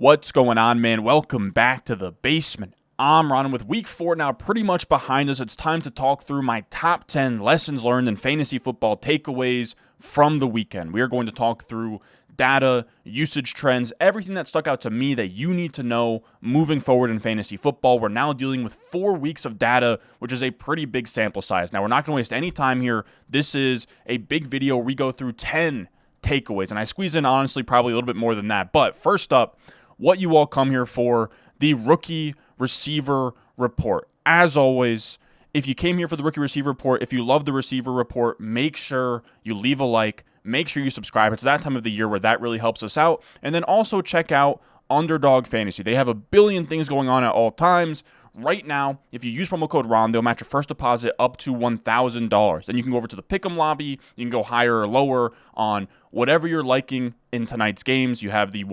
What's going on, man? Welcome back to the basement. I'm Ron. With week 4 now pretty much behind us, it's time to talk through my top 10 lessons learned in fantasy football takeaways from the weekend. We are going to talk through data, usage trends, everything that stuck out to me that you need to know moving forward in fantasy football. We're now dealing with 4 weeks of data, which is a pretty big sample size. Now, we're not going to waste any time here. This is a big video. We go through 10 takeaways, and I squeeze in, honestly, probably a little bit more than that. But first up, what you all come here for, the rookie receiver report. As always, if you came here for the rookie receiver report, if you love the receiver report, make sure you leave a like, make sure you subscribe. It's that time of the year where that really helps us out. And then also check out Underdog Fantasy. They have a billion things going on at all times. Right now, if you use promo code RON, they'll match your first deposit up to $1,000. Then you can go over to the Pick'em lobby. You can go higher or lower on whatever you're liking in tonight's games. You have the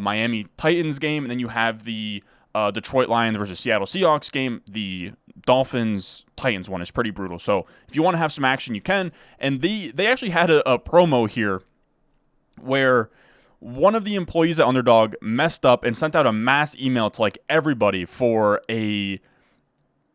Miami Titans game, and then you have the Detroit Lions versus Seattle Seahawks game. The Dolphins Titans one is pretty brutal. So if you want to have some action, you can. And they actually had a promo here where one of the employees at Underdog messed up and sent out a mass email to everybody for a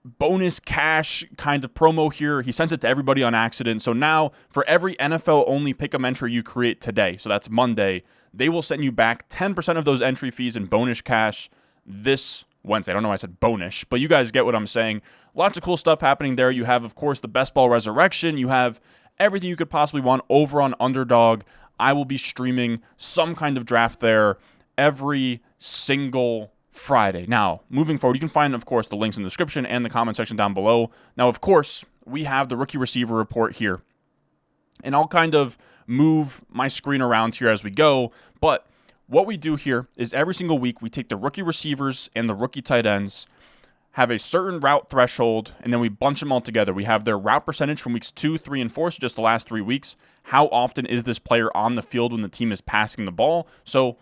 bonus cash kind of promo here. He sent it to everybody on accident. So now for every NFL only pick'em entry you create today, so that's Monday, they will send you back 10% of those entry fees in bonus cash this Wednesday. I don't know why I said bonus, but you guys get what I'm saying. Lots of cool stuff happening there. You have, of course, the Best Ball Resurrection. You have everything you could possibly want over on Underdog. I will be streaming some kind of draft there every single Friday. Now, moving forward, you can find, of course, the links in the description and the comment section down below. Now, of course, we have the rookie receiver report here. And I'll kind of move my screen around here as we go. But what we do here is every single week we take the rookie receivers and the rookie tight ends, have a certain route threshold, and then we bunch them all together. We have their route percentage from weeks 2, 3, and 4, so just the last 3 weeks. How often is this player on the field when the team is passing the ball? So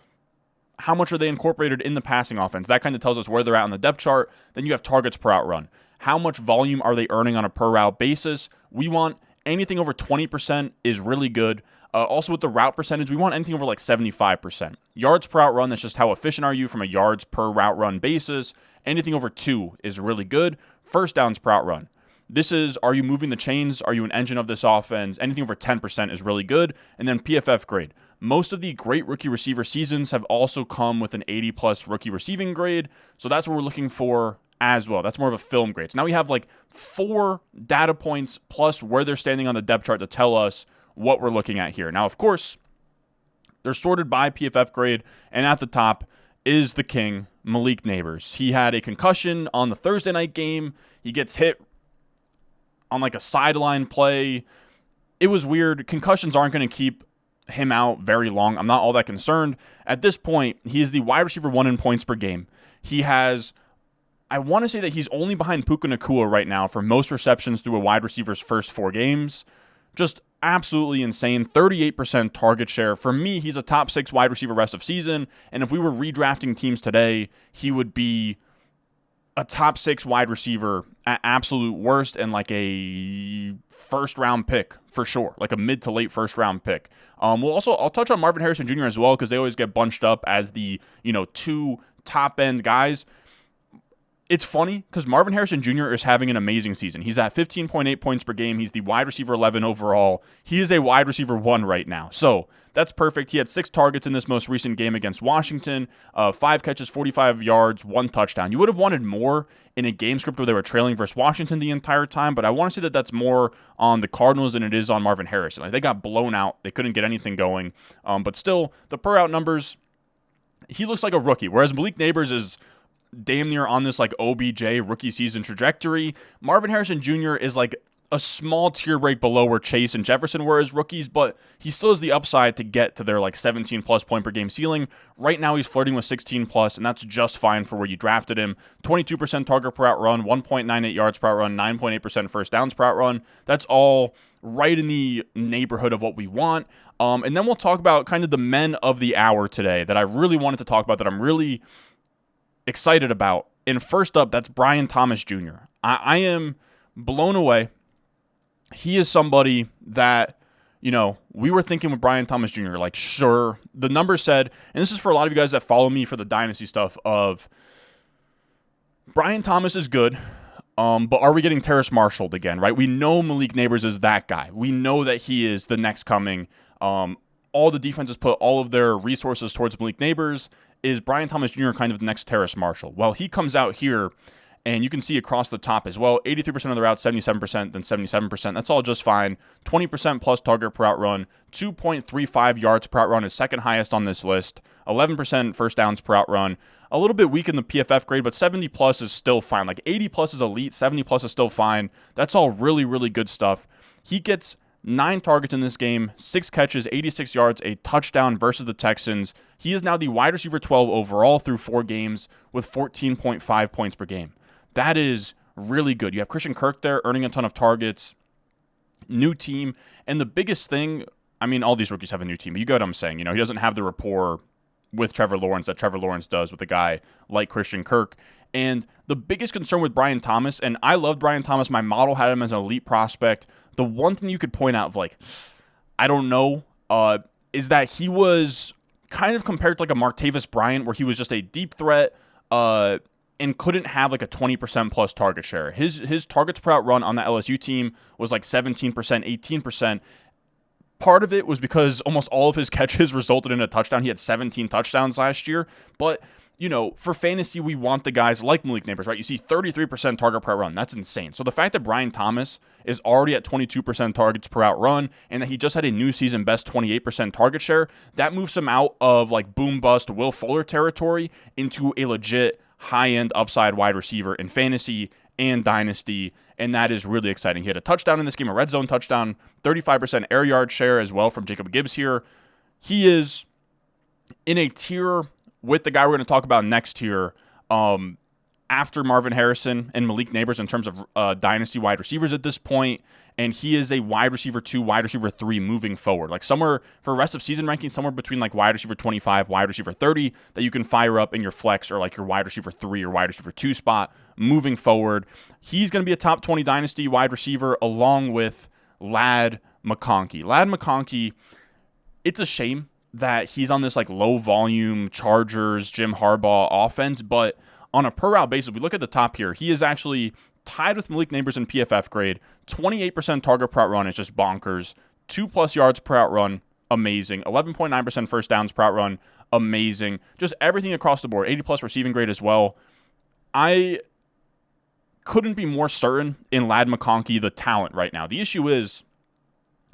how much are they incorporated in the passing offense? That kind of tells us where they're at on the depth chart. Then you have targets per out run. How much volume are they earning on a per route basis? We want anything over 20% is really good. Also with the route percentage, we want anything over 75%. Yards per out run, that's just how efficient are you from a yards per route run basis. Anything over 2 is really good. First downs per out run. This is, are you moving the chains? Are you an engine of this offense? Anything over 10% is really good. And then PFF grade. Most of the great rookie receiver seasons have also come with an 80-plus rookie receiving grade. So that's what we're looking for as well. That's more of a film grade. So now we have 4 data points plus where they're standing on the depth chart to tell us what we're looking at here. Now, of course, they're sorted by PFF grade, and at the top is the king, Malik Neighbors. He had a concussion on the Thursday night game. He gets hit on a sideline play. It was weird. Concussions aren't going to keep him out very long. I'm not all that concerned. At this point, he is the wide receiver 1 in points per game. He has, I want to say that he's only behind Puka Nacua right now for most receptions through a wide receiver's first 4 games. Just absolutely insane. 38% target share. For me, he's a top 6 wide receiver rest of season. And if we were redrafting teams today, he would be a top 6 wide receiver at absolute worst and a first round pick for sure. A mid to late first round pick. I'll touch on Marvin Harrison Jr. as well because they always get bunched up as the 2 top end guys. It's funny because Marvin Harrison Jr. is having an amazing season. He's at 15.8 points per game. He's the wide receiver 11 overall. He is a wide receiver 1 right now. So that's perfect. He had 6 targets in this most recent game against Washington, 5 catches, 45 yards, 1 touchdown. You would have wanted more in a game script where they were trailing versus Washington the entire time, but I want to say that that's more on the Cardinals than it is on Marvin Harrison. They got blown out. They couldn't get anything going. But still, the per out numbers, he looks like a rookie, whereas Malik Neighbors is damn near on this OBJ rookie season trajectory. Marvin Harrison Jr. is a small tier break below where Chase and Jefferson were as rookies, but he still has the upside to get to their 17 plus point per game ceiling. Right now he's flirting with 16 plus, and that's just fine for where you drafted him. 22% target per out run, 1.98 yards per out run, 9.8% first downs per out run. That's all right in the neighborhood of what we want. And then we'll talk about kind of the men of the hour today that I really wanted to talk about, that I'm really excited about. And first up, that's Brian Thomas Jr. I am blown away. He is somebody that, we were thinking with Brian Thomas Jr., like, sure, the numbers said, and this is for a lot of you guys that follow me for the dynasty stuff, of Brian Thomas is good, but are we getting Terrace Marshalled again, right? We know Malik Neighbors is that guy. We know that he is the next coming. All the defenses put all of their resources towards Malik Neighbors. Is Brian Thomas Jr. kind of the next Terrace Marshall? Well, he comes out here, and you can see across the top as well, 83% of the routes, 77%, then 77%. That's all just fine. 20% plus target per out run, 2.35 yards per out run is second highest on this list. 11% first downs per out run. A little bit weak in the PFF grade, but 70 plus is still fine. Like 80 plus is elite, 70 plus is still fine. That's all really, really good stuff. He gets 9 targets in this game, 6 catches, 86 yards, a touchdown versus the Texans. He is now the wide receiver 12 overall through 4 games with 14.5 points per game. That is really good. You have Christian Kirk there earning a ton of targets, new team, and the biggest thing, I mean, all these rookies have a new team, but you get what I'm saying. He doesn't have the rapport with Trevor Lawrence that Trevor Lawrence does with a guy like Christian Kirk. And the biggest concern with Brian Thomas, and I loved Brian Thomas, my model had him as an elite prospect. The one thing you could point out of I don't know, is that he was kind of compared to like a Martavis Bryant, where he was just a deep threat, and couldn't have like a 20% plus target share. His targets per out run on the LSU team was like 17%, 18%. Part of it was because almost all of his catches resulted in a touchdown. He had 17 touchdowns last year. But, for fantasy, we want the guys like Malik Neighbors, right? You see 33% target per out run. That's insane. So the fact that Brian Thomas is already at 22% targets per out run, and that he just had a new season best 28% target share, that moves him out of like boom bust Will Fuller territory into a legit high-end upside wide receiver in fantasy and dynasty, and that is really exciting. He had a touchdown in this game, a red zone touchdown, 35% air yard share as well from Jacob Gibbs here. He is in a tier with the guy we're going to talk about next here, after Marvin Harrison and Malik Neighbors in terms of dynasty wide receivers at this point, and he is a wide receiver 2, wide receiver 3 moving forward. Like somewhere, for rest of season ranking, somewhere between like wide receiver 25, wide receiver 30 that you can fire up in your flex or like your wide receiver 3 or wide receiver 2 spot moving forward. He's going to be a top 20 dynasty wide receiver along with Ladd McConkey. Ladd McConkey, it's a shame that he's on this like low volume Chargers, Jim Harbaugh offense, but on a per route basis, we look at the top here, he is actually tied with Malik Neighbors in PFF grade. 28% target per out run is just bonkers. 2+ yards per out run, amazing. 11.9% first downs per out run, amazing. Just everything across the board. 80+ receiving grade as well. I couldn't be more certain in Ladd McConkey, the talent right now. The issue is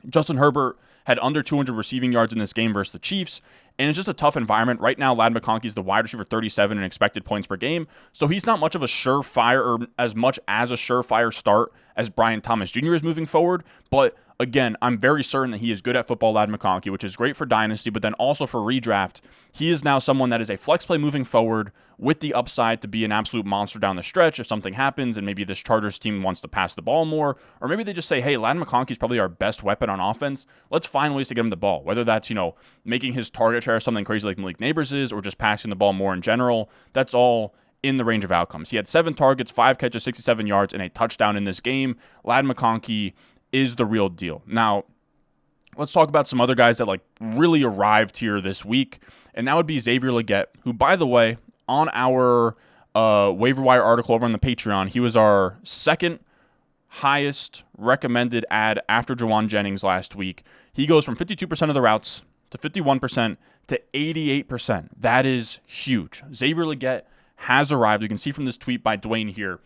Justin Herbert had under 200 receiving yards in this game versus the Chiefs, and it's just a tough environment. Right now, Ladd McConkey is the wide receiver 37 in expected points per game, so he's not much of a surefire, or as much as a surefire start as Brian Thomas Jr. is moving forward, but again, I'm very certain that he is good at football, Ladd McConkey, which is great for Dynasty, but then also for redraft. He is now someone that is a flex play moving forward with the upside to be an absolute monster down the stretch if something happens and maybe this Chargers team wants to pass the ball more, or maybe they just say, hey, Ladd McConkey is probably our best weapon on offense. Let's find ways to get him the ball, whether that's, making his target share something crazy like Malik Neighbors is, or just passing the ball more in general. That's all in the range of outcomes. He had 7 targets, 5 catches, 67 yards, and a touchdown in this game. Ladd McConkey is the real deal. Now, let's talk about some other guys that really arrived here this week, and that would be Xavier Legette, who, by the way, on our waiver wire article over on the Patreon, he was our second highest recommended ad after Jawan Jennings last week. He goes from 52% of the routes to 51% to 88%. That is huge. Xavier Legette has arrived. You can see from this tweet by Dwayne here,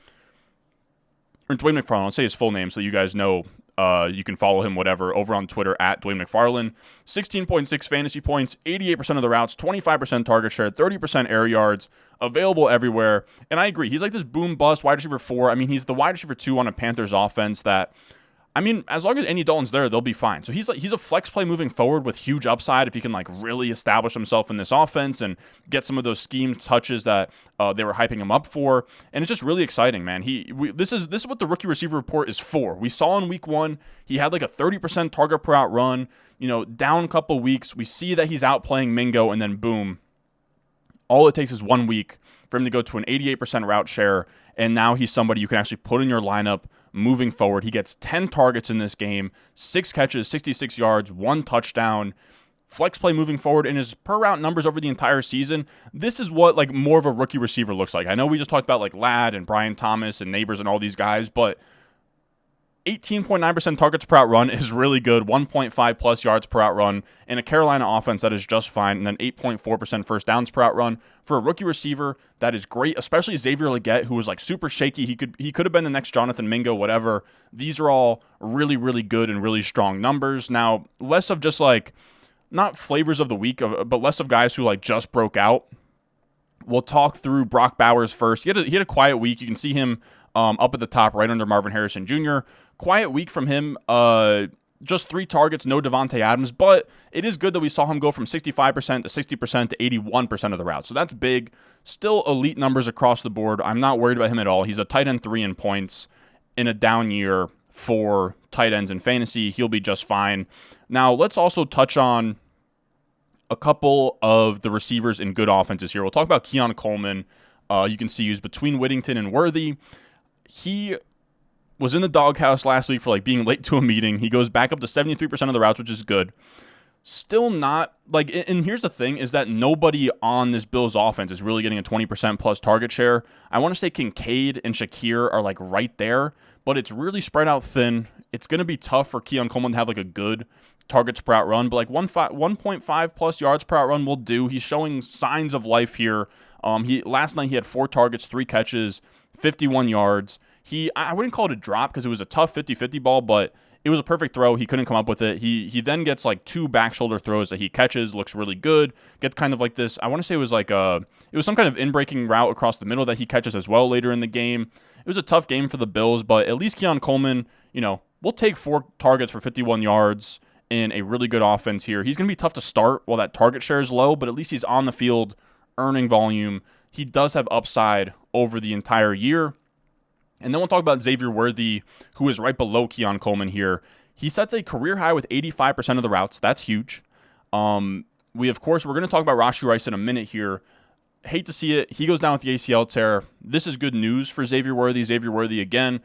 or Dwayne McFarland. I'll say his full name so you guys know. You can follow him, whatever, over on Twitter at Dwayne McFarland. 16.6 fantasy points, 88% of the routes, 25% target share, 30% air yards, available everywhere. And I agree. He's like this boom bust wide receiver 4. I mean, he's the wide receiver 2 on a Panthers offense that, as long as Andy Dalton's there, they'll be fine. So he's a flex play moving forward with huge upside if he can really establish himself in this offense and get some of those scheme touches that they were hyping him up for. And it's just really exciting, man. This is what the rookie receiver report is for. We saw in week 1 he had a 30% target per out run. Down a couple weeks, we see that he's outplaying Mingo, and then boom, All it takes is 1 week for him to go to an 88% route share, and now he's somebody you can actually put in your lineup moving forward. He gets 10 targets in this game, 6 catches, 66 yards, 1 touchdown. Flex play moving forward, and his per route numbers over the entire season, this is what like more of a rookie receiver looks like. I know we just talked about like Ladd and Brian Thomas and Neighbors and all these guys, but 18.9% targets per out run is really good, 1.5 plus yards per out run, and a Carolina offense that is just fine, and then 8.4% first downs per out run. For a rookie receiver, that is great, especially Xavier Legette, who was like super shaky. He could have been the next Jonathan Mingo, whatever. These are all really, really good and really strong numbers. Now, less of just like, not flavors of the week, but less of guys who like just broke out. We'll talk through Brock Bowers first. He had a quiet week. You can see him up at the top right under Marvin Harrison Jr. Quiet week from him. Just 3 targets, no Devontae Adams, but it is good that we saw him go from 65% to 60% to 81% of the routes. So that's big. Still elite numbers across the board. I'm not worried about him at all. He's a tight end 3 in points in a down year for tight ends in fantasy. He'll be just fine. Now, let's also touch on a couple of the receivers in good offenses here. We'll talk about Keon Coleman. You can see he's between Whittington and Worthy. He was in the doghouse last week for like being late to a meeting. He goes back up to 73% of the routes, which is good. Still not like, and here's the thing is that nobody on this Bills offense is really getting a 20% plus target share. I want to say Kincaid and Shakir are like right there, but it's really spread out thin. It's going to be tough for Keon Coleman to have like a good targets per out run, but like 1.5 plus yards per out run will do. He's showing signs of life here. Last night he had 4 targets, 3 catches, 51 yards. I wouldn't call it a drop because it was a tough 50-50 ball, but it was a perfect throw. He couldn't come up with it. He then gets like 2 back shoulder throws that he catches, looks really good. Gets kind of like this, I want to say it was some kind of in-breaking route across the middle that he catches as well later in the game. It was a tough game for the Bills, but at least Keon Coleman, we'll take 4 targets for 51 yards in a really good offense here. He's going to be tough to start while that target share is low, but at least he's on the field earning volume. He does have upside over the entire year. And then we'll talk about Xavier Worthy, who is right below Keon Coleman here. He sets a career high with 85% of the routes. That's huge. We're going to talk about Rashee Rice in a minute here. Hate to see it. He goes down with the ACL tear. This is good news for Xavier Worthy. Xavier Worthy, again,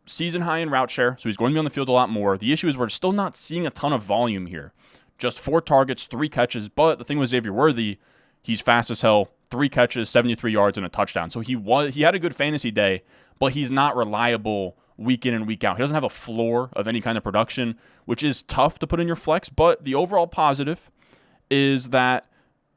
season high in route share, so he's going to be on the field a lot more. The issue is we're still not seeing a ton of volume here. Just 4 targets, 3 catches. But the thing with Xavier Worthy, he's fast as hell. 3 catches, 73 yards, and a touchdown. So he had a good fantasy day, but he's not reliable week in and week out. He doesn't have a floor of any kind of production, which is tough to put in your flex. But the overall positive is that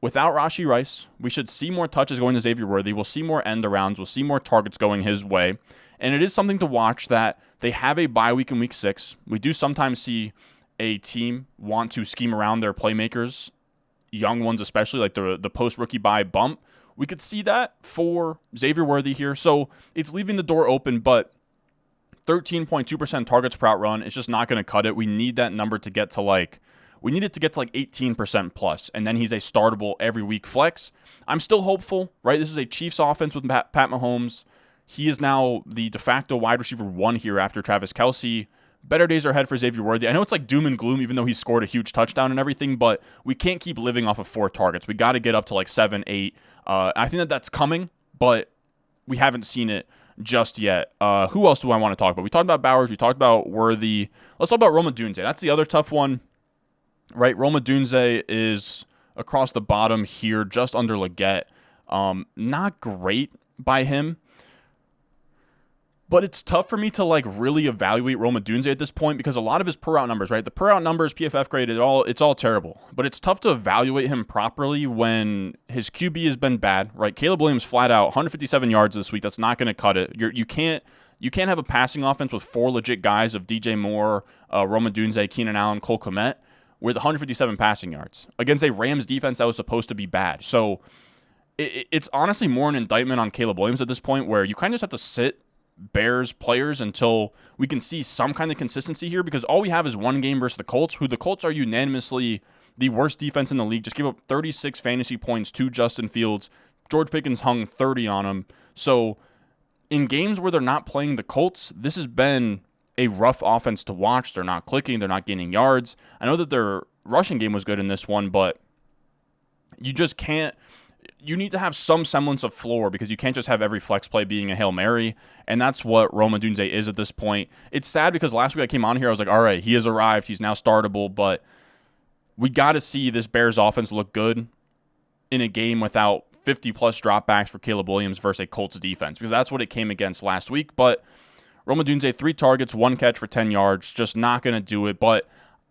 without Rashee Rice, we should see more touches going to Xavier Worthy. We'll see more end arounds. We'll see more targets going his way. And it is something to watch that they have a bye week in week 6. We do sometimes see a team want to scheme around their playmakers, young ones especially, like the post-rookie bye bump. We could see that for Xavier Worthy here. So it's leaving the door open, but 13.2% targets per out run is just not going to cut it. We need that number to get to like 18% plus, and then he's a startable every week flex. I'm still hopeful, right? This is a Chiefs offense with Pat Mahomes. He is now the de facto wide receiver 1 here after Travis Kelce. Better days are ahead for Xavier Worthy. I know it's like doom and gloom, even though he scored a huge touchdown and everything, but we can't keep living off of 4 targets. We got to get up to like 7, 8. I think that's coming, but we haven't seen it just yet. Who else do I want to talk about? We talked about Bowers. We talked about Worthy. Let's talk about Rome Odunze. That's the other tough one, right? Rome Odunze is across the bottom here, just under Legette. Not great by him. But it's tough for me to like really evaluate Rome Odunze at this point because a lot of his per out numbers, right? The per out numbers, PFF grade, it's all terrible. But it's tough to evaluate him properly when his QB has been bad, right? Caleb Williams flat out 157 yards this week. That's not going to cut it. You can't have a passing offense with 4 legit guys of DJ Moore, Rome Odunze, Keenan Allen, Cole Kmet with 157 passing yards against a Rams defense that was supposed to be bad. So it's honestly more an indictment on Caleb Williams at this point where you kind of just have to sit Bears players until we can see some kind of consistency here because all we have is 1 game versus the Colts, who the Colts are unanimously the worst defense in the league. Just gave up 36 fantasy points to Justin Fields. George Pickens hung 30 on him. So in games where they're not playing the Colts, this has been a rough offense to watch. They're not clicking. They're not gaining yards. I know that their rushing game was good in this one, but you just can't. you need to have some semblance of floor because you can't just have every flex play being a Hail Mary, and that's what Rome Odunze is at this point. It's sad because last week I came on here, I was like, all right, he has arrived, he's now startable, but we got to see this Bears offense look good in a game without 50-plus dropbacks for Caleb Williams versus a Colts defense, because that's what it came against last week. But Rome Odunze, 3 targets, 1 catch for 10 yards, just not going to do it. But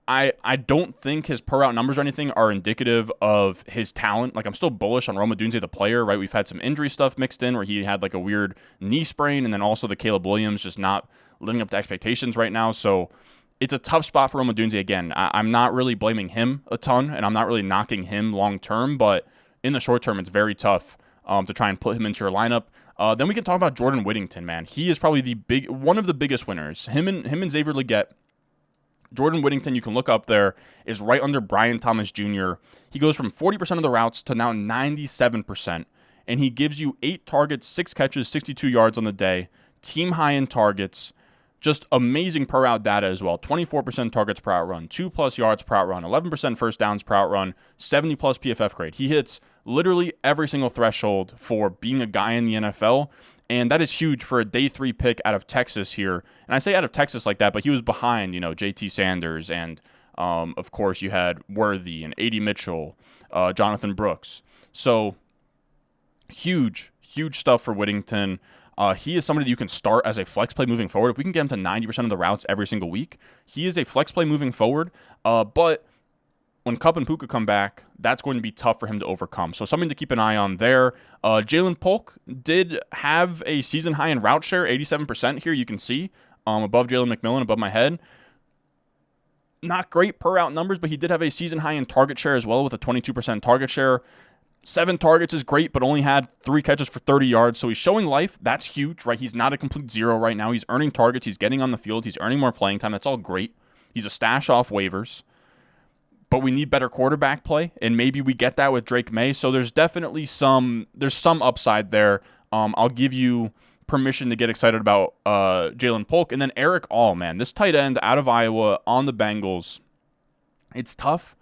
I don't think his per route numbers or anything are indicative of his talent. Like, I'm still bullish on Rome Odunze, the player, right? We've had some injury stuff mixed in where he had like a weird knee sprain, and then also the Caleb Williams just not living up to expectations right now. So it's a tough spot for Rome Odunze again. I'm not really blaming him a ton, and I'm not really knocking him long term, but in the short term, it's very tough to try and put him into your lineup. Then we can talk about Jordan Whittington, man. He is probably one of the biggest winners. Him and Xavier Legette. Jordan Whittington, you can look up there, is right under Brian Thomas Jr. He goes from 40% of the routes to now 97%, and he gives you 8 targets, 6 catches, 62 yards on the day, team high in targets, just amazing per route data as well. 24% targets per out run, 2+ yards per out run, 11% first downs per out run, 70+ PFF grade. He hits literally every single threshold for being a guy in the NFL. And that is huge for a day 3 pick out of Texas here. And I say out of Texas like that, but he was behind, JT Sanders. And, of course, you had Worthy and A.D. Mitchell, Jonathan Brooks. So huge stuff for Whittington. He is somebody that you can start as a flex play moving forward. If we can get him to 90% of the routes every single week, he is a flex play moving forward. But when Kupp and Puka come back, that's going to be tough for him to overcome. So something to keep an eye on there. Jalen Polk did have a season high in route share, 87% here, you can see, above Jalen McMillan, above my head. Not great per route numbers, but he did have a season high in target share as well with a 22% target share. 7 targets is great, but only had 3 catches for 30 yards. So he's showing life. That's huge, right? He's not a complete zero right now. He's earning targets. He's getting on the field. He's earning more playing time. That's all great. He's a stash off waivers. But we need better quarterback play, and maybe we get that with Drake May. So there's definitely some upside there. I'll give you permission to get excited about Jalen Polk. And then Eric All, man. This tight end out of Iowa on the Bengals. It's tough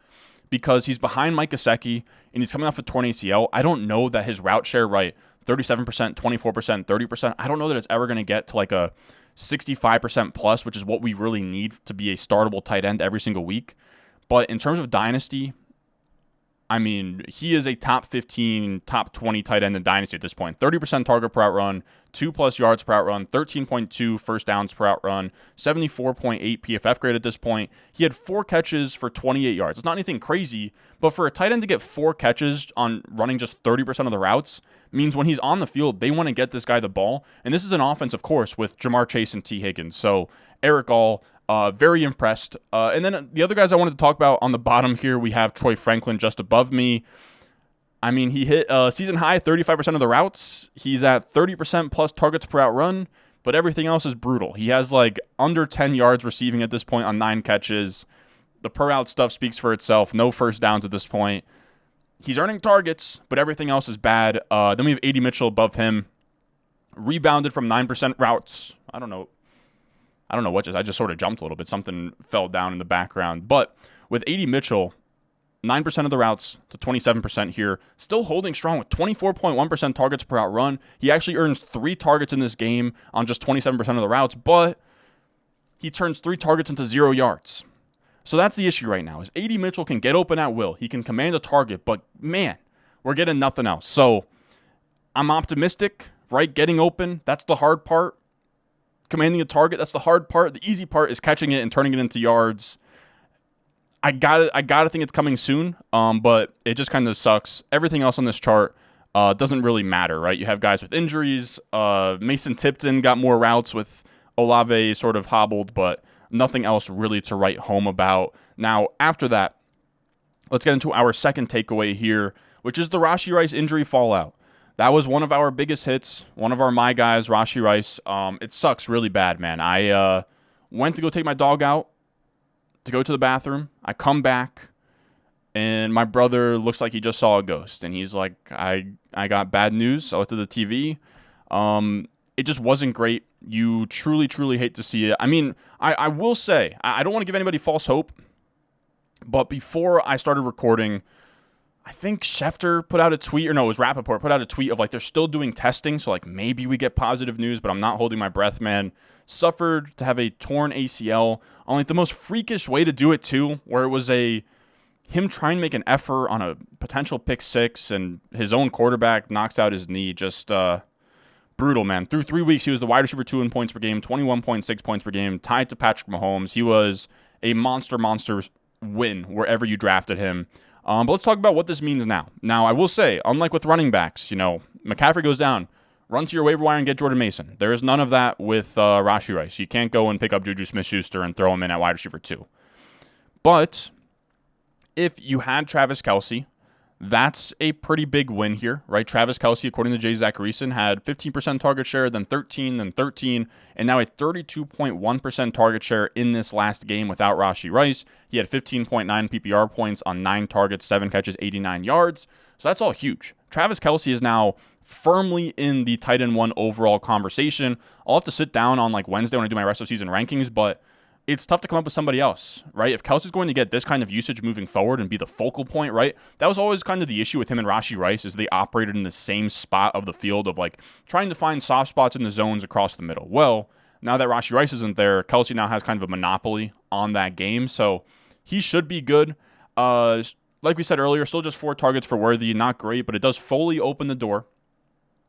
because he's behind Mike Gesicki, and he's coming off a torn ACL. I don't know that his route share, right, 37%, 24%, 30%, I don't know that it's ever going to get to like a 65% plus, which is what we really need to be a startable tight end every single week. But in terms of dynasty, I mean, he is a top 15, top 20 tight end in dynasty at this point. 30% target per out run, 2+ yards per out run, 13.2 first downs per out run, 74.8 PFF grade at this point. He had 4 catches for 28 yards. It's not anything crazy, but for a tight end to get 4 catches on running just 30% of the routes means when he's on the field, they want to get this guy the ball. And this is an offense, of course, with Jamar Chase and T. Higgins. So Eric All, very impressed. And then the other guys I wanted to talk about on the bottom here, we have Troy Franklin just above me. I mean, he hit season high 35% of the routes. He's at 30% plus targets per out run, but everything else is brutal. He has like under 10 yards receiving at this point on 9 catches. The per out stuff speaks for itself. No first downs at this point. He's earning targets, but everything else is bad. Then we have A.D. Mitchell above him. Rebounded from 9% routes. I don't know what I just sort of jumped a little bit. Something fell down in the background. But with A.D. Mitchell, 9% of the routes to 27% here. Still holding strong with 24.1% targets per out run. He actually earns 3 targets in this game on just 27% of the routes, but he turns 3 targets into 0 yards. So that's the issue right now, is A.D. Mitchell can get open at will. He can command a target, but man, we're getting nothing else. So I'm optimistic, right? Getting open, that's the hard part. Commanding a target, that's the hard part. The easy part is catching it and turning it into yards. I gotta think it's coming soon, but it just kind of sucks. Everything else on this chart doesn't really matter, right? You have guys with injuries. Mason Tipton got more routes with Olave sort of hobbled, but nothing else really to write home about. Now, after that, let's get into our second takeaway here, which is the Rashee Rice injury fallout. That was one of our biggest hits, one of my guys, Rashee Rice. It sucks really bad, man. I went to go take my dog out to go to the bathroom. I come back, and my brother looks like he just saw a ghost. And he's like, I got bad news. I looked at the TV. It just wasn't great. You truly, truly hate to see it. I mean, I will say, I don't want to give anybody false hope, but before I started recording, I think Schefter put out a tweet, or no, it was Rappaport put out a tweet of like they're still doing testing, so like maybe we get positive news, but I'm not holding my breath, man. Suffered to have a torn ACL on like the most freakish way to do it too, where it was him trying to make an effort on a potential pick six, and his own quarterback knocks out his knee. Just brutal, man. Through 3 weeks, he was the wide receiver 2 in points per game, 21.6 points per game, tied to Patrick Mahomes. He was a monster win wherever you drafted him. But let's talk about what this means now. Now, I will say, unlike with running backs, McCaffrey goes down, run to your waiver wire and get Jordan Mason. There is none of that with Rashee Rice. You can't go and pick up Juju Smith-Schuster and throw him in at wide receiver 2. But if you had Travis Kelce, that's a pretty big win here, right? Travis Kelce, according to Jay Zacharyson, had 15% target share, then 13, and now a 32.1% target share in this last game without Rashee Rice. He had 15.9 PPR points on 9 targets, 7 catches, 89 yards. So that's all huge. Travis Kelce is now firmly in the tight end 1 overall conversation. I'll have to sit down on like Wednesday when I do my rest of season rankings, but it's tough to come up with somebody else, right? If Kelce's going to get this kind of usage moving forward and be the focal point, right? That was always kind of the issue with him and Rashee Rice, is they operated in the same spot of the field of like trying to find soft spots in the zones across the middle. Well, now that Rashee Rice isn't there, Kelce now has kind of a monopoly on that game, so he should be good. Like we said earlier, still just 4 targets for Worthy, not great, but it does fully open the door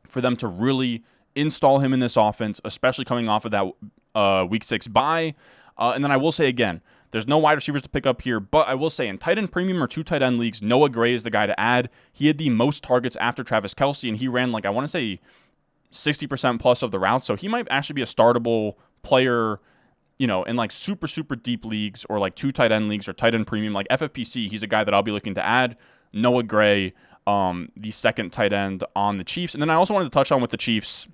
for them to really install him in this offense, especially coming off of that Week 6 bye. And then I will say again, there's no wide receivers to pick up here, but I will say in tight end premium or 2 tight end leagues, Noah Gray is the guy to add. He had the most targets after Travis Kelce, and he ran like, I want to say 60% plus of the routes. So he might actually be a startable player, in like super, super deep leagues or like 2 tight end leagues or tight end premium, like FFPC. He's a guy that I'll be looking to add. Noah Gray, the second tight end on the Chiefs. And then I also wanted to touch on with the Chiefs,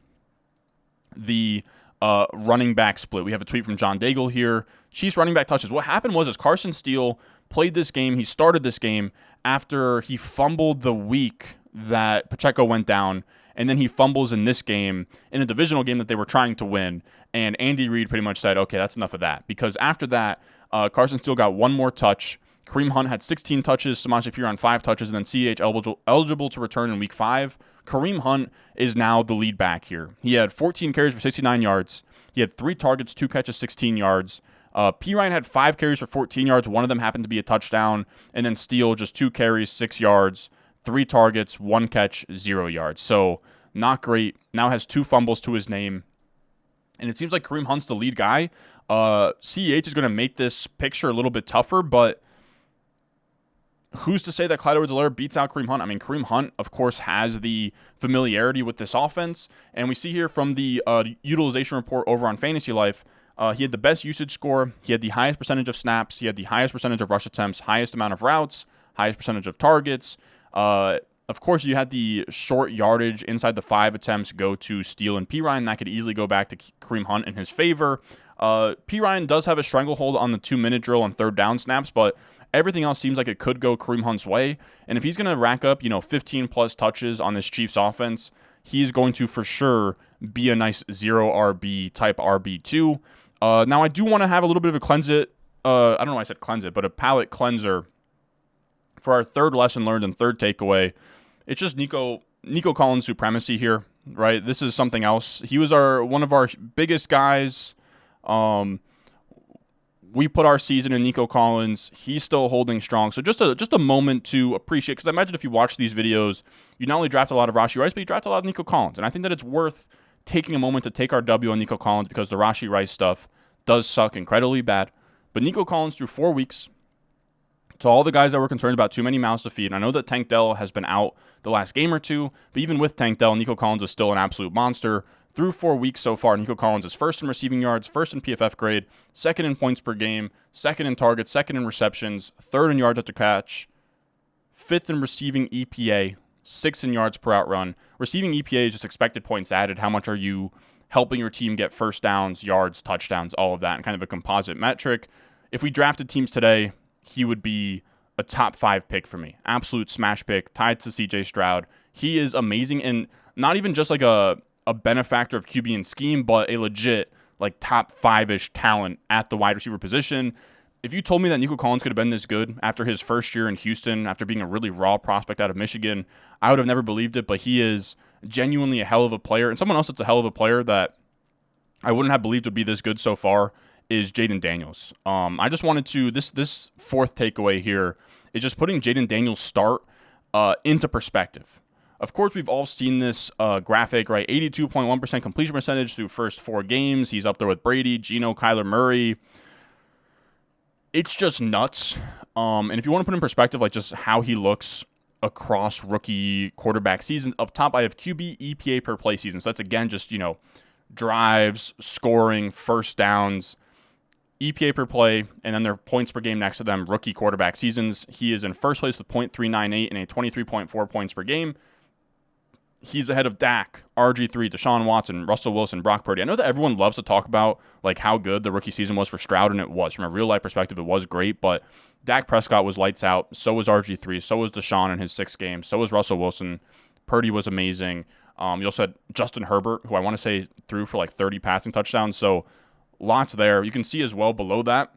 the running back split. We have a tweet from John Daigle here. Chiefs running back touches. What happened was Carson Steele played this game. He started this game after he fumbled the week that Pacheco went down, and then he fumbles in this game, in a divisional game that they were trying to win. And Andy Reid pretty much said, okay, that's enough of that. Because after that, Carson Steele got 1 more touch. Kareem Hunt had 16 touches, Samaje Perine 5 touches, and then CH eligible to return in Week 5. Kareem Hunt is now the lead back here. He had 14 carries for 69 yards. He had 3 targets, 2 catches, 16 yards. Perine had 5 carries for 14 yards. One of them happened to be a touchdown. And then Steele, just 2 carries, 6 yards, 3 targets, 1 catch, 0 yards. So not great. Now has 2 fumbles to his name. And it seems like Kareem Hunt's the lead guy. CEH is going to make this picture a little bit tougher, but who's to say that Clyde Edwards-Helaire beats out Kareem Hunt? I mean, Kareem Hunt, of course, has the familiarity with this offense. And we see here from the utilization report over on Fantasy Life, he had the best usage score. He had the highest percentage of snaps. He had the highest percentage of rush attempts, highest amount of routes, highest percentage of targets. Of course, you had the short yardage inside the 5 attempts go to Steele and Perine. That could easily go back to Kareem Hunt in his favor. Perine does have a stranglehold on the 2-minute drill on 3rd down snaps, but everything else seems like it could go Kareem Hunt's way. And if he's going to rack up, 15-plus touches on this Chiefs offense, he's going to for sure be a nice 0 RB type RB2. Now, I do want to have a little bit of a cleanse it. I don't know why I said cleanse it, but a palate cleanser for our 3rd lesson learned and 3rd takeaway. It's just Nico Collins' supremacy here, right? This is something else. He was one of our biggest guys. We put our season in Nico Collins. He's still holding strong. So just a moment to appreciate, because I imagine if you watch these videos, you not only draft a lot of Rashee Rice, but you draft a lot of Nico Collins. And I think that it's worth taking a moment to take our W on Nico Collins, because the Rashee Rice stuff does suck incredibly bad. But Nico Collins through 4 weeks, to all the guys that were concerned about too many mouths to feed, and I know that Tank Dell has been out the last game or 2, but even with Tank Dell, Nico Collins is still an absolute monster. Through 4 weeks so far, Nico Collins is 1st in receiving yards, 1st in PFF grade, 2nd in points per game, 2nd in targets, 2nd in receptions, 3rd in yards after catch, 5th in receiving EPA, 6th in yards per out run. Receiving EPA is just expected points added. How much are you helping your team get first downs, yards, touchdowns, all of that, and kind of a composite metric. If we drafted teams today, he would be a top 5 pick for me. Absolute smash pick, tied to CJ Stroud. He is amazing, and not even just like a benefactor of QB and scheme, but a legit like top 5-ish talent at the wide receiver position. if you told me that Nico Collins could have been this good after his first year in Houston, after being a really raw prospect out of Michigan, I would have never believed it, but he is genuinely a hell of a player. And someone else that's a hell of a player that I wouldn't have believed would be this good so far is Jayden Daniels. I just wanted to, this fourth takeaway here is just putting Jayden Daniels' start into perspective. Of course, we've all seen this graphic, right? 82.1% completion percentage through first 4 games. He's up there with Brady, Geno, Kyler Murray. It's just nuts. And if you want to put in perspective, like just how he looks across rookie quarterback seasons, up top I have QB EPA per play season. So that's again just, drives, scoring, first downs, EPA per play, and then their points per game next to them, rookie quarterback seasons. He is in first place with .398 and a 23.4 points per game. He's ahead of Dak, RG3, Deshaun Watson, Russell Wilson, Brock Purdy. I know that everyone loves to talk about like how good the rookie season was for Stroud, and it was. From a real-life perspective, it was great, but Dak Prescott was lights out. So was RG3. So was Deshaun in his 6th game. So was Russell Wilson. Purdy was amazing. You also had Justin Herbert, who I want to say threw for like 30 passing touchdowns. So lots there. You can see as well below that,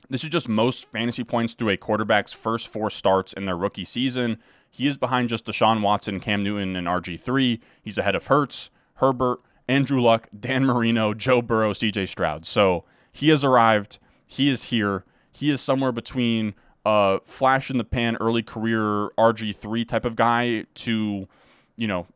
this is just most fantasy points through a quarterback's first 4 starts in their rookie season. He is behind just Deshaun Watson, Cam Newton, and RG3. He's ahead of Hurts, Herbert, Andrew Luck, Dan Marino, Joe Burrow, CJ Stroud. So he has arrived. He is here. He is somewhere between flash in the pan, early career RG3 type of guy to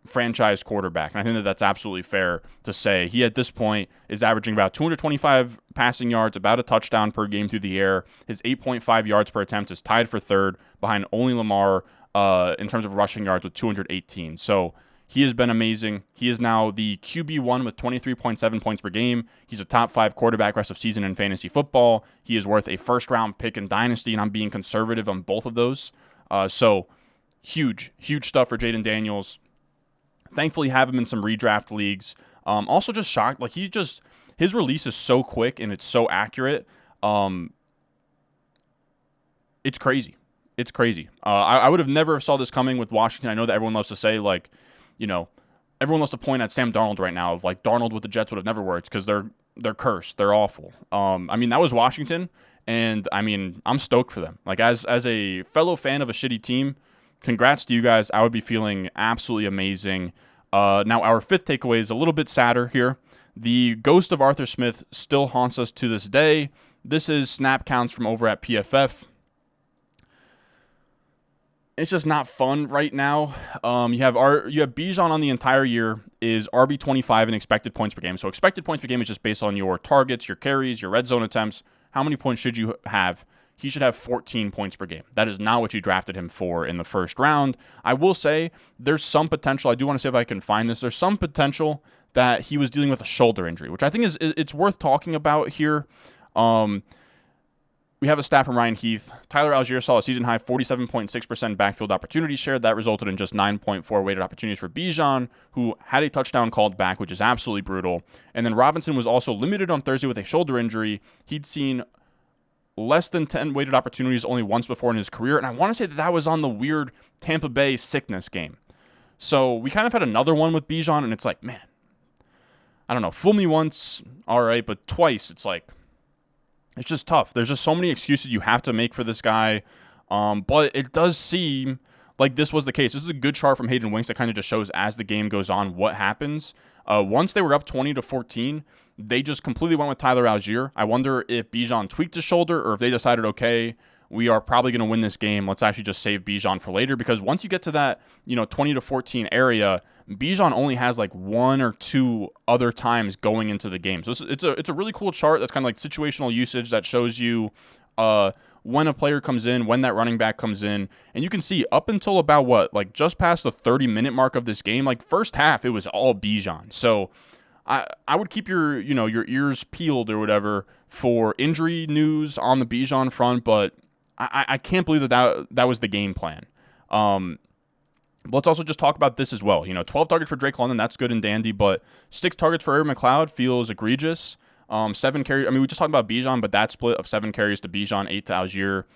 franchise quarterback. And I think that that's absolutely fair to say. He, at this point, is averaging about 225 passing yards, about a touchdown per game through the air. His 8.5 yards per attempt is tied for 3rd behind only Lamar in terms of rushing yards with 218. So he has been amazing. He is now the QB1 with 23.7 points per game. He's a top 5 quarterback rest of season in fantasy football. He is worth a first-round pick in Dynasty, and I'm being conservative on both of those. So huge stuff for Jayden Daniels. Thankfully, have him in some redraft leagues. Also, just shocked. Like his release is so quick and it's so accurate. It's crazy. It's crazy. I would have never saw this coming with Washington. I know that everyone loves to say everyone loves to point at Sam Darnold right now. Of like Darnold with the Jets would have never worked because they're cursed. They're awful. That was Washington, and I'm stoked for them. Like as a fellow fan of a shitty team. Congrats to you guys. I would be feeling absolutely amazing. Now, our 5th takeaway is a little bit sadder here. The ghost of Arthur Smith still haunts us to this day. This is snap counts from over at PFF. It's just not fun right now. You have Bijan on the entire year is RB25 in expected points per game. So expected points per game is just based on your targets, your carries, your red zone attempts. How many points should you have? He should have 14 points per game. That is not what you drafted him for in the first round. I will say there's some potential. I do want to see if I can find this. There's some potential that he was dealing with a shoulder injury, which I think it's worth talking about here. We have a stat from Ryan Heath. Tyler Algier saw a season-high 47.6% backfield opportunity share. That resulted in just 9.4 weighted opportunities for Bijan, who had a touchdown called back, which is absolutely brutal. And then Robinson was also limited on Thursday with a shoulder injury. He'd seen less than 10 weighted opportunities only once before in his career, and I want to say that was on the weird Tampa Bay sickness game. So we kind of had another one with Bijan, and it's like, man, I don't know, fool me once, all right, but twice, it's like, it's just tough. There's just so many excuses you have to make for this guy, but it does seem like this was the case. This is a good chart from Hayden Winks that kind of just shows as the game goes on what happens. Once they were up 20-14, they just completely went with Tyler Algier. I wonder if Bijan tweaked his shoulder or if they decided, okay, we are probably going to win this game. Let's actually just save Bijan for later, because once you get to that 20-14 area, Bijan only has like 1 or 2 other times going into the game. So it's a really cool chart that's kind of like situational usage that shows you when a player comes in, when that running back comes in. And you can see up until about just past the 30-minute mark of this game, like first half, it was all Bijan. So I would keep your ears peeled or whatever for injury news on the Bijan front, but I can't believe that was the game plan. Let's also just talk about this as well. 12 targets for Drake London, that's good and dandy, but 6 targets for Aaron McLeod feels egregious. 7 carries. We just talked about Bijan, but that split of 7 carries to Bijan, 8 to Algier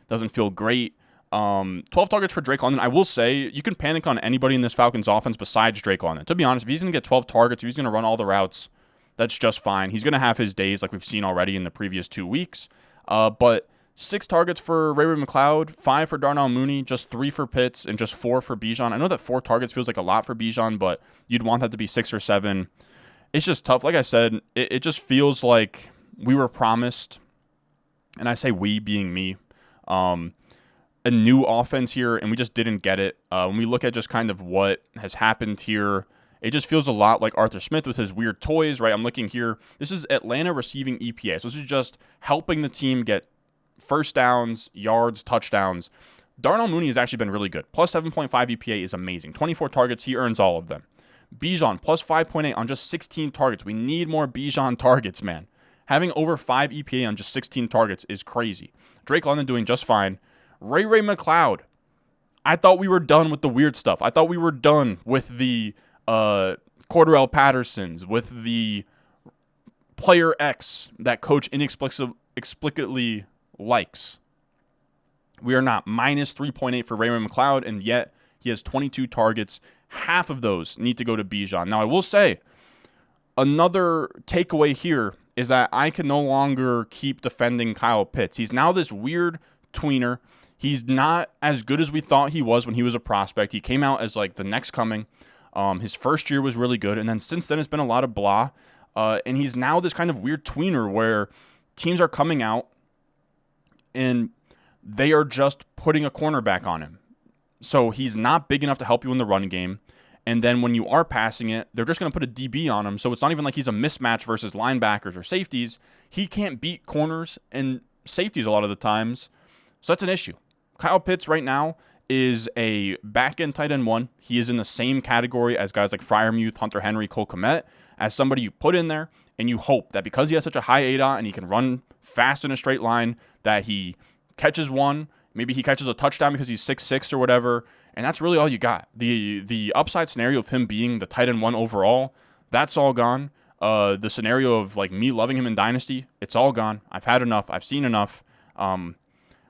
doesn't feel great. 12 targets for Drake London. I will say you can panic on anybody in this Falcons offense besides Drake London. To be honest, if he's going to get 12 targets, if he's going to run all the routes, that's just fine. He's going to have his days like we've seen already in the previous 2 weeks. But 6 targets for Ray McCloud, 5 for Darnell Mooney, just 3 for Pitts, and just 4 for Bijan. I know that 4 targets feels like a lot for Bijan, but you'd want that to be 6 or 7. It's just tough. Like I said, it just feels like we were promised, and I say we being me, a new offense here, and we just didn't get it. When we look at just kind of what has happened here, it just feels a lot like Arthur Smith with his weird toys, right? I'm looking here. This is Atlanta receiving EPA. So this is just helping the team get first downs, yards, touchdowns. Darnell Mooney has actually been really good. Plus 7.5 EPA is amazing. 24 targets, he earns all of them. Bijan, plus 5.8 on just 16 targets. We need more Bijan targets, man. Having over 5 EPA on just 16 targets is crazy. Drake London doing just fine. Ray McCloud. I thought we were done with the weird stuff. I thought we were done with the Cordarrelle Pattersons, with the player X that coach inexplicably likes. We are not. Minus 3.8 for Ray McCloud, and yet he has 22 targets. Half of those need to go to Bijan. Now, I will say, another takeaway here is that I can no longer keep defending Kyle Pitts. He's now this weird tweener. He's not as good as we thought he was when he was a prospect. He came out as like the next coming. His first year was really good, and then since then it's been a lot of blah. And he's now this kind of weird tweener where teams are coming out and they are just putting a cornerback on him. So he's not big enough to help you in the run game. And then when you are passing it, they're just going to put a DB on him. So it's not even like he's a mismatch versus linebackers or safeties. He can't beat corners and safeties a lot of the times. So that's an issue. Kyle Pitts right now is a back-end tight end 1. He is in the same category as guys like Freiermuth, Hunter Henry, Cole Kmet, as somebody you put in there and you hope that because he has such a high ADOT and he can run fast in a straight line that he catches one. Maybe he catches a touchdown because he's 6'6" or whatever, and that's really all you got. The upside scenario of him being the tight end 1 overall, that's all gone. The scenario of like me loving him in Dynasty, it's all gone. I've had enough. I've seen enough.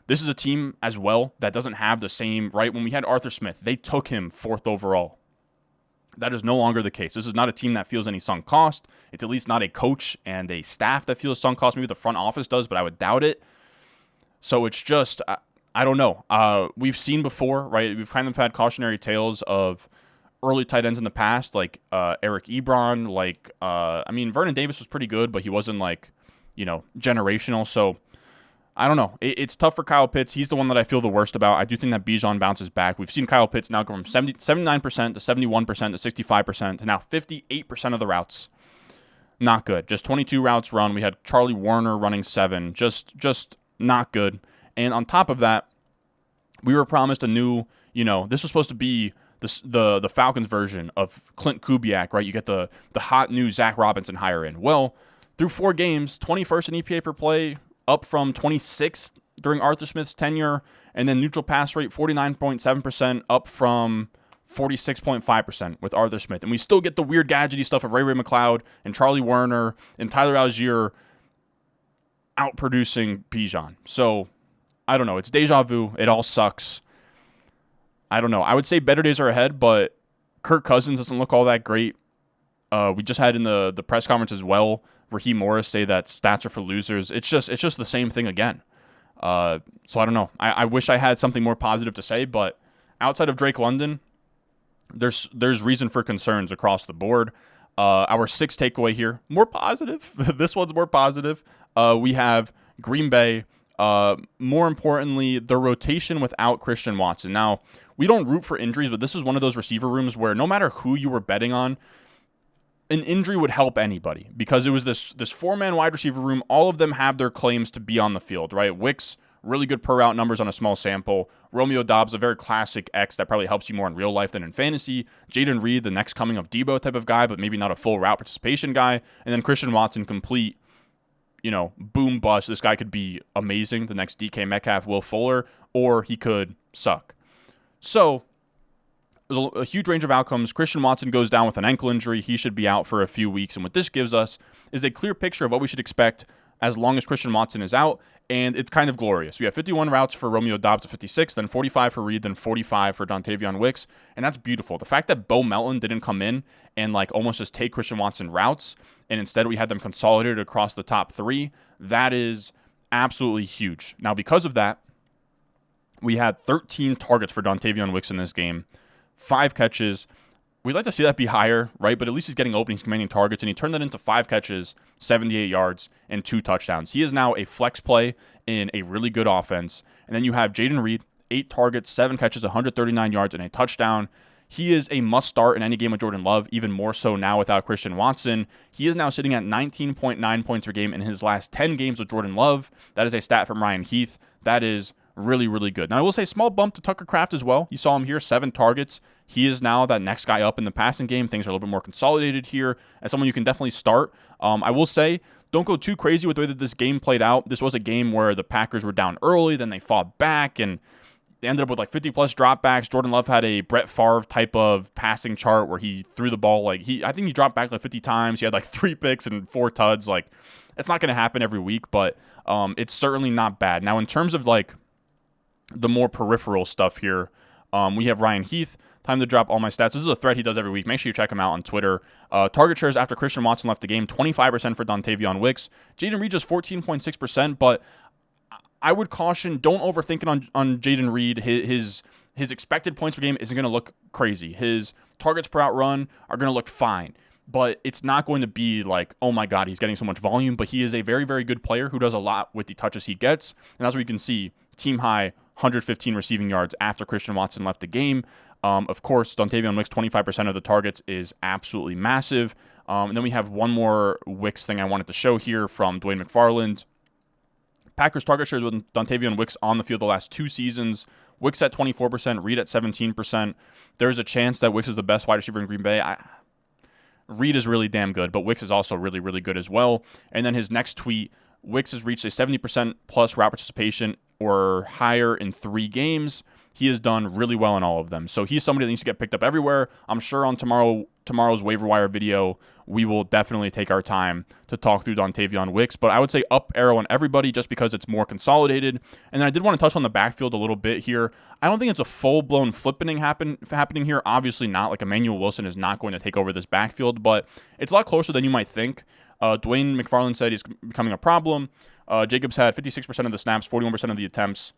This is a team as well that doesn't have the same, right? When we had Arthur Smith, they took him 4th overall. That is no longer the case. This is not a team that feels any sunk cost. It's at least not a coach and a staff that feels sunk cost. Maybe the front office does, but I would doubt it. So it's just, I don't know. We've seen before, right? We've kind of had cautionary tales of early tight ends in the past, like Eric Ebron, like, Vernon Davis was pretty good, but he wasn't like, generational. So I don't know. It's tough for Kyle Pitts. He's the one that I feel the worst about. I do think that Bijan bounces back. We've seen Kyle Pitts now go from 79% to 71% to 65% to now 58% of the routes. Not good. Just 22 routes run. We had Charlie Warner running 7. Just not good. And on top of that, we were promised a new, this was supposed to be the Falcons version of Clint Kubiak, right? You get the hot new Zach Robinson hire in. Well, through 4 games, 21st in EPA per play, up from 26th during Arthur Smith's tenure, and then neutral pass rate 49.7%, up from 46.5% with Arthur Smith. And we still get the weird gadgety stuff of Ray McCloud and Charlie Warner and Tyler Algier outproducing Bijan. So I don't know. It's deja vu. It all sucks. I don't know. I would say better days are ahead, but Kirk Cousins doesn't look all that great. We just had in the press conference as well, Raheem Morris say that stats are for losers. It's just the same thing again. So I don't know. I wish I had something more positive to say, but outside of Drake London, there's reason for concerns across the board. Our 6th takeaway here, more positive. This one's more positive. We have Green Bay. More importantly, the rotation without Christian Watson. Now, we don't root for injuries, but this is one of those receiver rooms where no matter who you were betting on, an injury would help anybody because it was this 4-man wide receiver room. All of them have their claims to be on the field, right? Wicks, really good per route numbers on a small sample. Romeo Doubs, a very classic X that probably helps you more in real life than in fantasy. Jayden Reed, the next coming of Debo type of guy, but maybe not a full route participation guy. And then Christian Watson, complete, boom bust. This guy could be amazing, the next DK Metcalf, Will Fuller, or he could suck. So a huge range of outcomes. Christian Watson goes down with an ankle injury. He should be out for a few weeks. And what this gives us is a clear picture of what we should expect as long as Christian Watson is out. And it's kind of glorious. We have 51 routes for Romeo Doubs at 56, then 45 for Reed, then 45 for Dontavion Wicks. And that's beautiful. The fact that Bo Melton didn't come in and almost just take Christian Watson routes, and instead we had them consolidated across the top 3, that is absolutely huge. Now, because of that, we had 13 targets for Dontavion Wicks in this game, 5 catches. We'd like to see that be higher, right? But at least he's getting open, he's commanding targets, and he turned that into 5 catches, 78 yards, and 2 touchdowns. He is now a flex play in a really good offense. And then you have Jayden Reed, 8 targets, 7 catches, 139 yards, and a touchdown. He is a must-start in any game with Jordan Love, even more so now without Christian Watson. He is now sitting at 19.9 points per game in his last 10 games with Jordan Love. That is a stat from Ryan Heath. That is really, really good. Now, I will say small bump to Tucker Kraft as well. You saw him here, 7 targets. He is now that next guy up in the passing game. Things are a little bit more consolidated here. As someone you can definitely start. I will say, don't go too crazy with the way that this game played out. This was a game where the Packers were down early, then they fought back, and they ended up with like 50-plus dropbacks. Jordan Love had a Brett Favre type of passing chart where he threw the ball I think he dropped back like 50 times. He had like 3 picks and 4 tuds. Like, it's not going to happen every week, but it's certainly not bad. Now, in terms of like the more peripheral stuff here, we have Ryan Heath. Time to drop all my stats. This is a thread he does every week. Make sure you check him out on Twitter. Target shares after Christian Watson left the game, 25% for Dontavion Wicks. Jayden Reed just 14.6%, but I would caution, don't overthink it on Jayden Reed. His expected points per game isn't going to look crazy. His targets per out run are going to look fine, but it's not going to be like, oh my God, he's getting so much volume. But he is a very, very good player who does a lot with the touches he gets. And as we can see, team high 115 receiving yards after Christian Watson left the game. Of course, Dontavion Wicks, 25% of the targets is absolutely massive. And then we have one more Wicks thing I wanted to show here from Dwayne McFarland. Packers target shares with Dontavion Wicks on the field the last 2 seasons. Wicks at 24%, Reed at 17%. There's a chance that Wicks is the best wide receiver in Green Bay. Reed is really damn good, but Wicks is also really, really good as well. And then his next tweet, Wicks has reached a 70% plus route participation or higher in 3 games. He has done really well in all of them. So he's somebody that needs to get picked up everywhere. I'm sure on tomorrow's waiver wire video, we will definitely take our time to talk through Dontavion Wicks. But I would say up arrow on everybody just because it's more consolidated. And then I did want to touch on the backfield a little bit here. I don't think it's a full-blown flipping happening here. Obviously not. Like, Emmanuel Wilson is not going to take over this backfield, but it's a lot closer than you might think. Dwayne McFarland said he's becoming a problem. Jacobs had 56% of the snaps, 41% of the attempts,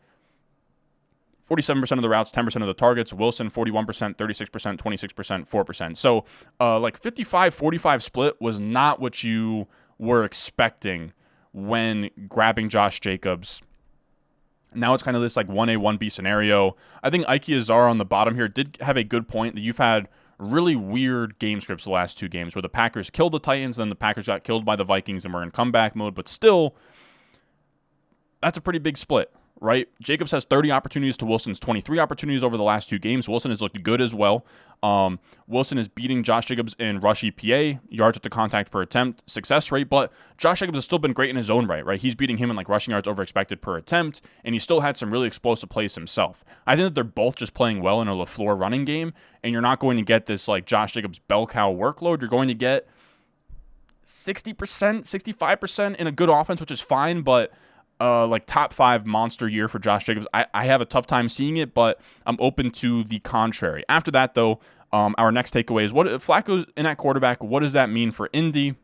47% of the routes, 10% of the targets. Wilson, 41%, 36%, 26%, 4%. So, like 55-45 split was not what you were expecting when grabbing Josh Jacobs. Now it's kind of this like 1A, 1B scenario. I think Ike Azar on the bottom here did have a good point that you've had really weird game scripts the last 2 games where the Packers killed the Titans, then the Packers got killed by the Vikings and were in comeback mode. But still, that's a pretty big split, right? Jacobs has 30 opportunities to Wilson's 23 opportunities over the last 2 games. Wilson has looked good as well. Wilson is beating Josh Jacobs in rush EPA, yards to contact per attempt, success rate, but Josh Jacobs has still been great in his own right? He's beating him in like rushing yards over expected per attempt, and he still had some really explosive plays himself. I think that they're both just playing well in a LaFleur running game, and you're not going to get this like Josh Jacobs bell cow workload. You're going to get 60%, 65% in a good offense, which is fine, but like top 5 monster year for Josh Jacobs. I have a tough time seeing it, but I'm open to the contrary. After that, though, our next takeaway is what Flacco's in at quarterback. What does that mean for Indy?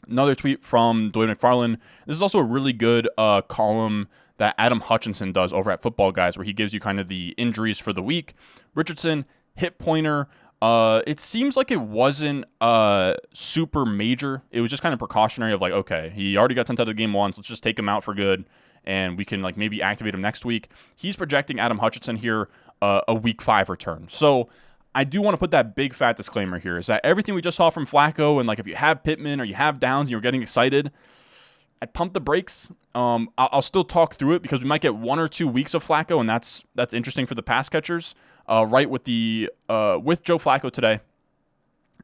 Another tweet from Dwayne McFarland. This is also a really good column that Adam Hutchinson does over at Football Guys, where he gives you kind of the injuries for the week. Richardson, hip pointer. It seems like it wasn't super major. It was just kind of precautionary of like, okay, he already got sent out of the game once. Let's just take him out for good, and we can like maybe activate him next week. He's projecting Adam Hutchinson here a week 5 return. So I do want to put that big fat disclaimer here is that everything we just saw from Flacco, and like if you have Pittman or you have Downs and you're getting excited, I'd pump the brakes. I'll still talk through it because we might get 1 or 2 weeks of Flacco, and that's interesting for the pass catchers. Right with with Joe Flacco today,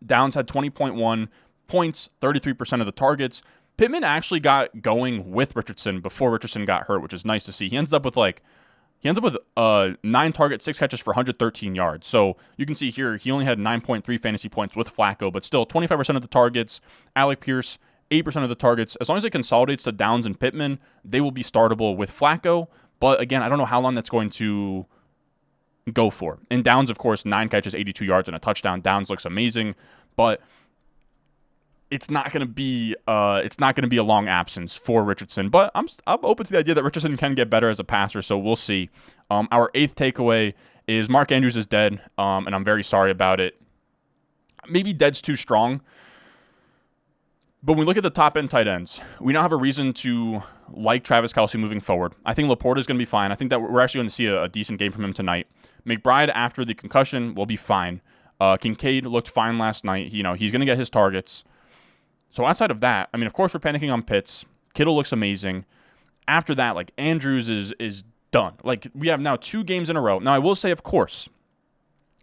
Downs had 20.1 points, 33% of the targets. Pittman actually got going with Richardson before Richardson got hurt, which is nice to see. He ends up with 9 targets, 6 catches for 113 yards. So you can see here he only had 9.3 fantasy points with Flacco, but still 25% of the targets. Alec Pierce, 8% of the targets. As long as it consolidates to Downs and Pittman, they will be startable with Flacco. But again, I don't know how long that's going to go for. And Downs, of course, 9 catches, 82 yards, and a touchdown. Downs looks amazing, but it's not going to be a long absence for Richardson. But I'm open to the idea that Richardson can get better as a passer, so we'll see. Our 8th takeaway is Mark Andrews is dead, and I'm very sorry about it. Maybe dead's too strong. But when we look at the top-end tight ends, we now have a reason to like Travis Kelce moving forward. I think Laporta is going to be fine. I think that we're actually going to see a decent game from him tonight. McBride, after the concussion, will be fine. Kincaid looked fine last night. He's going to get his targets. So outside of that, I mean, of course, we're panicking on Pitts. Kittle looks amazing. After that, like, Andrews is done. Like, we have now 2 games in a row. Now, I will say, of course,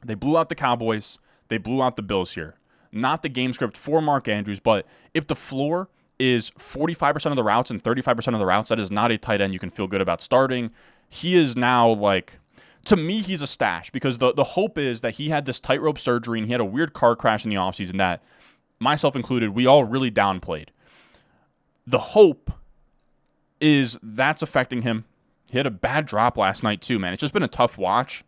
they blew out the Cowboys. They blew out the Bills here. Not the game script for Mark Andrews, but if the floor is 45% of the routes and 35% of the routes, that is not a tight end you can feel good about starting. He is now, like, to me, he's a stash because the hope is that he had this tightrope surgery and he had a weird car crash in the offseason that, myself included, we all really downplayed. The hope is that's affecting him. He had a bad drop last night too, man. It's just been a tough watch.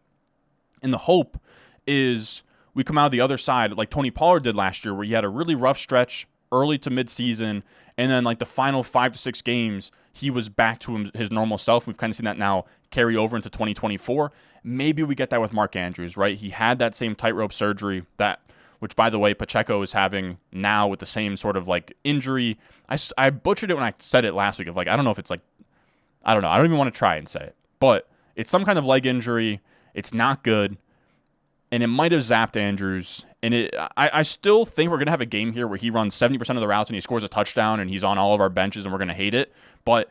And the hope is we come out the other side like Tony Pollard did last year where he had a really rough stretch early to mid-season, and then like the final 5 to 6 games, he was back to his normal self. We've kind of seen that now carry over into 2024. Maybe we get that with Mark Andrews, right? He had that same tightrope surgery, which, by the way, Pacheco is having now with the same sort of like injury. I butchered it when I said it last week of like, I don't know if it's like, I don't know. I don't even want to try and say it, but it's some kind of leg injury. It's not good. And it might have zapped Andrews. And I still think we're going to have a game here where he runs 70% of the routes and he scores a touchdown and he's on all of our benches and we're going to hate it. But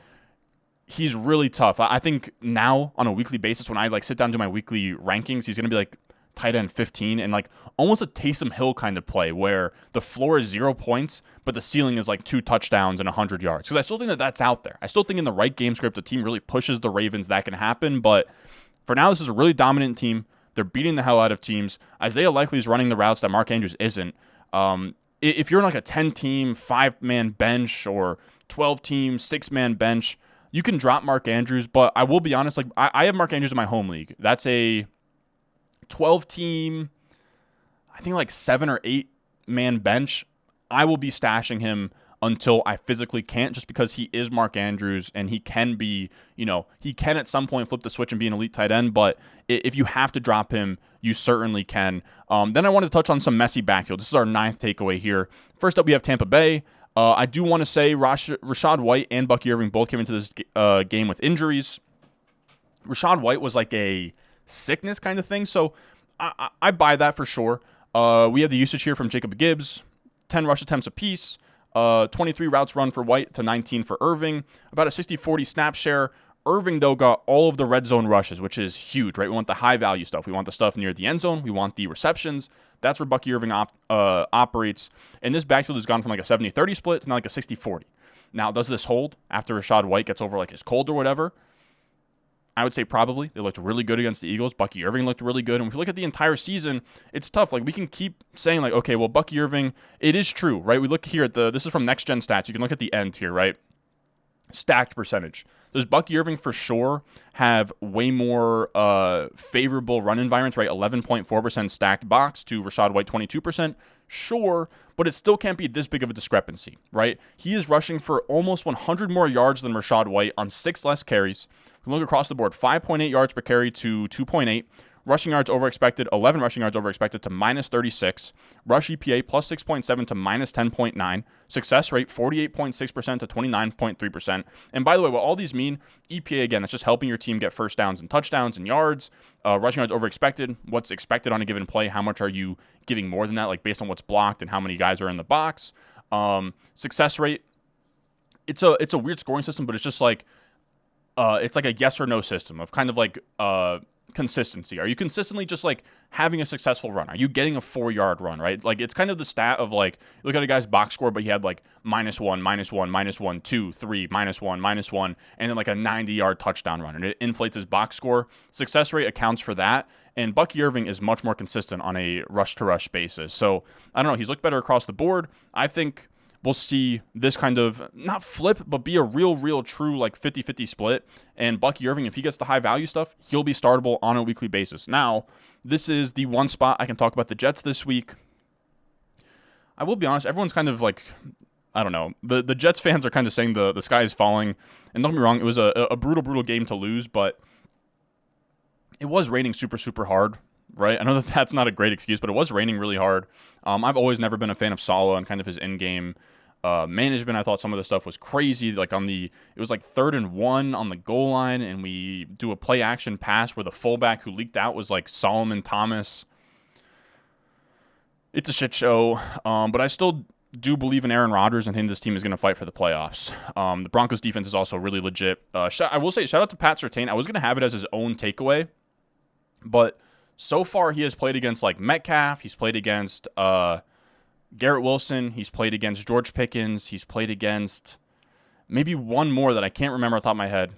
he's really tough. I think now on a weekly basis, when I like sit down to my weekly rankings, he's going to be like tight end 15 and like almost a Taysom Hill kind of play where the floor is 0 points, but the ceiling is like 2 touchdowns and 100 yards. Because I still think that that's out there. I still think in the right game script, the team really pushes the Ravens. That can happen. But for now, this is a really dominant team. They're beating the hell out of teams. Isaiah Likely is running the routes that Mark Andrews isn't. If you're in like a 10-team, 5-man bench or 12-team, 6-man bench, you can drop Mark Andrews. But I will be honest, like I have Mark Andrews in my home league. That's a 12-team, I think like 7 or 8-man bench. I will be stashing him until I physically can't, just because he is Mark Andrews and he can be, he can at some point flip the switch and be an elite tight end, but if you have to drop him, you certainly can. Then I want to touch on some messy backfield. This is our 9th takeaway here. First up, we have Tampa Bay. I do want to say Rachaad White and Bucky Irving both came into this game with injuries. Rachaad White was like a sickness kind of thing, so I buy that for sure. We have the usage here from Jacob Gibbs, 10 rush attempts apiece. 23 routes run for White to 19 for Irving. About a 60-40 snap share. Irving, though, got all of the red zone rushes, which is huge, right? We want the high-value stuff. We want the stuff near the end zone. We want the receptions. That's where Bucky Irving operates. And this backfield has gone from like a 70-30 split to now like a 60-40. Now, does this hold after Rachaad White gets over like his cold or whatever? I would say probably. They looked really good against the Eagles. Bucky Irving looked really good. And if you look at the entire season, it's tough. Like, we can keep saying, like, okay, well, Bucky Irving, it is true, right? We look here at this is from Next Gen Stats. You can look at the end here, right? Stacked percentage. Does Bucky Irving for sure have way more favorable run environments, right? 11.4% stacked box to Rachaad White, 22%. Sure, but it still can't be this big of a discrepancy, right? He is rushing for almost 100 more yards than Rachaad White on 6 less carries. We look across the board, 5.8 yards per carry to 2.8. Rushing yards over expected, 11 rushing yards over expected to minus 36. Rush EPA plus 6.7 to minus 10.9. Success rate 48.6% to 29.3%. And by the way, what all these mean, EPA, again, that's just helping your team get first downs and touchdowns and yards. Rushing yards over expected, what's expected on a given play, how much are you giving more than that, like based on what's blocked and how many guys are in the box. Success rate, it's a weird scoring system, but it's just like, it's like a yes or no system of kind of like consistency. Are you consistently just like having a successful run? Are you getting a 4-yard run, right? Like, it's kind of the stat of like, look at a guy's box score, but he had like -1, -1, -1, 2, 3, -1, -1, and then like a 90-yard touchdown run, and it inflates his box score. Success rate accounts for that, and Bucky Irving is much more consistent on a rush-to-rush basis. So, I don't know. He's looked better across the board. I think we'll see this kind of, not flip, but be a real true like 50-50 split. And Bucky Irving, if he gets the high value stuff, he'll be startable on a weekly basis. Now, this is the one spot I can talk about the Jets this week. I will be honest, everyone's kind of like, I don't know. The Jets fans are kind of saying the sky is falling. And don't get me wrong, it was a brutal game to lose, but it was raining super, super hard, right? I know that that's not a great excuse, but it was raining really hard. I've always never been a fan of Saleh and kind of his in-game management. I thought some of the stuff was crazy. Like it was like 3rd and 1 on the goal line, and we do a play action pass where the fullback who leaked out was like Solomon Thomas. It's a shit show, but I still do believe in Aaron Rodgers and think this team is going to fight for the playoffs. The Broncos defense is also really legit. I will say, shout out to Pat Surtain. I was going to have it as his own takeaway, but so far he has played against like Metcalf. He's played against Garrett Wilson. He's played against George Pickens. He's played against maybe one more that I can't remember off the top of my head.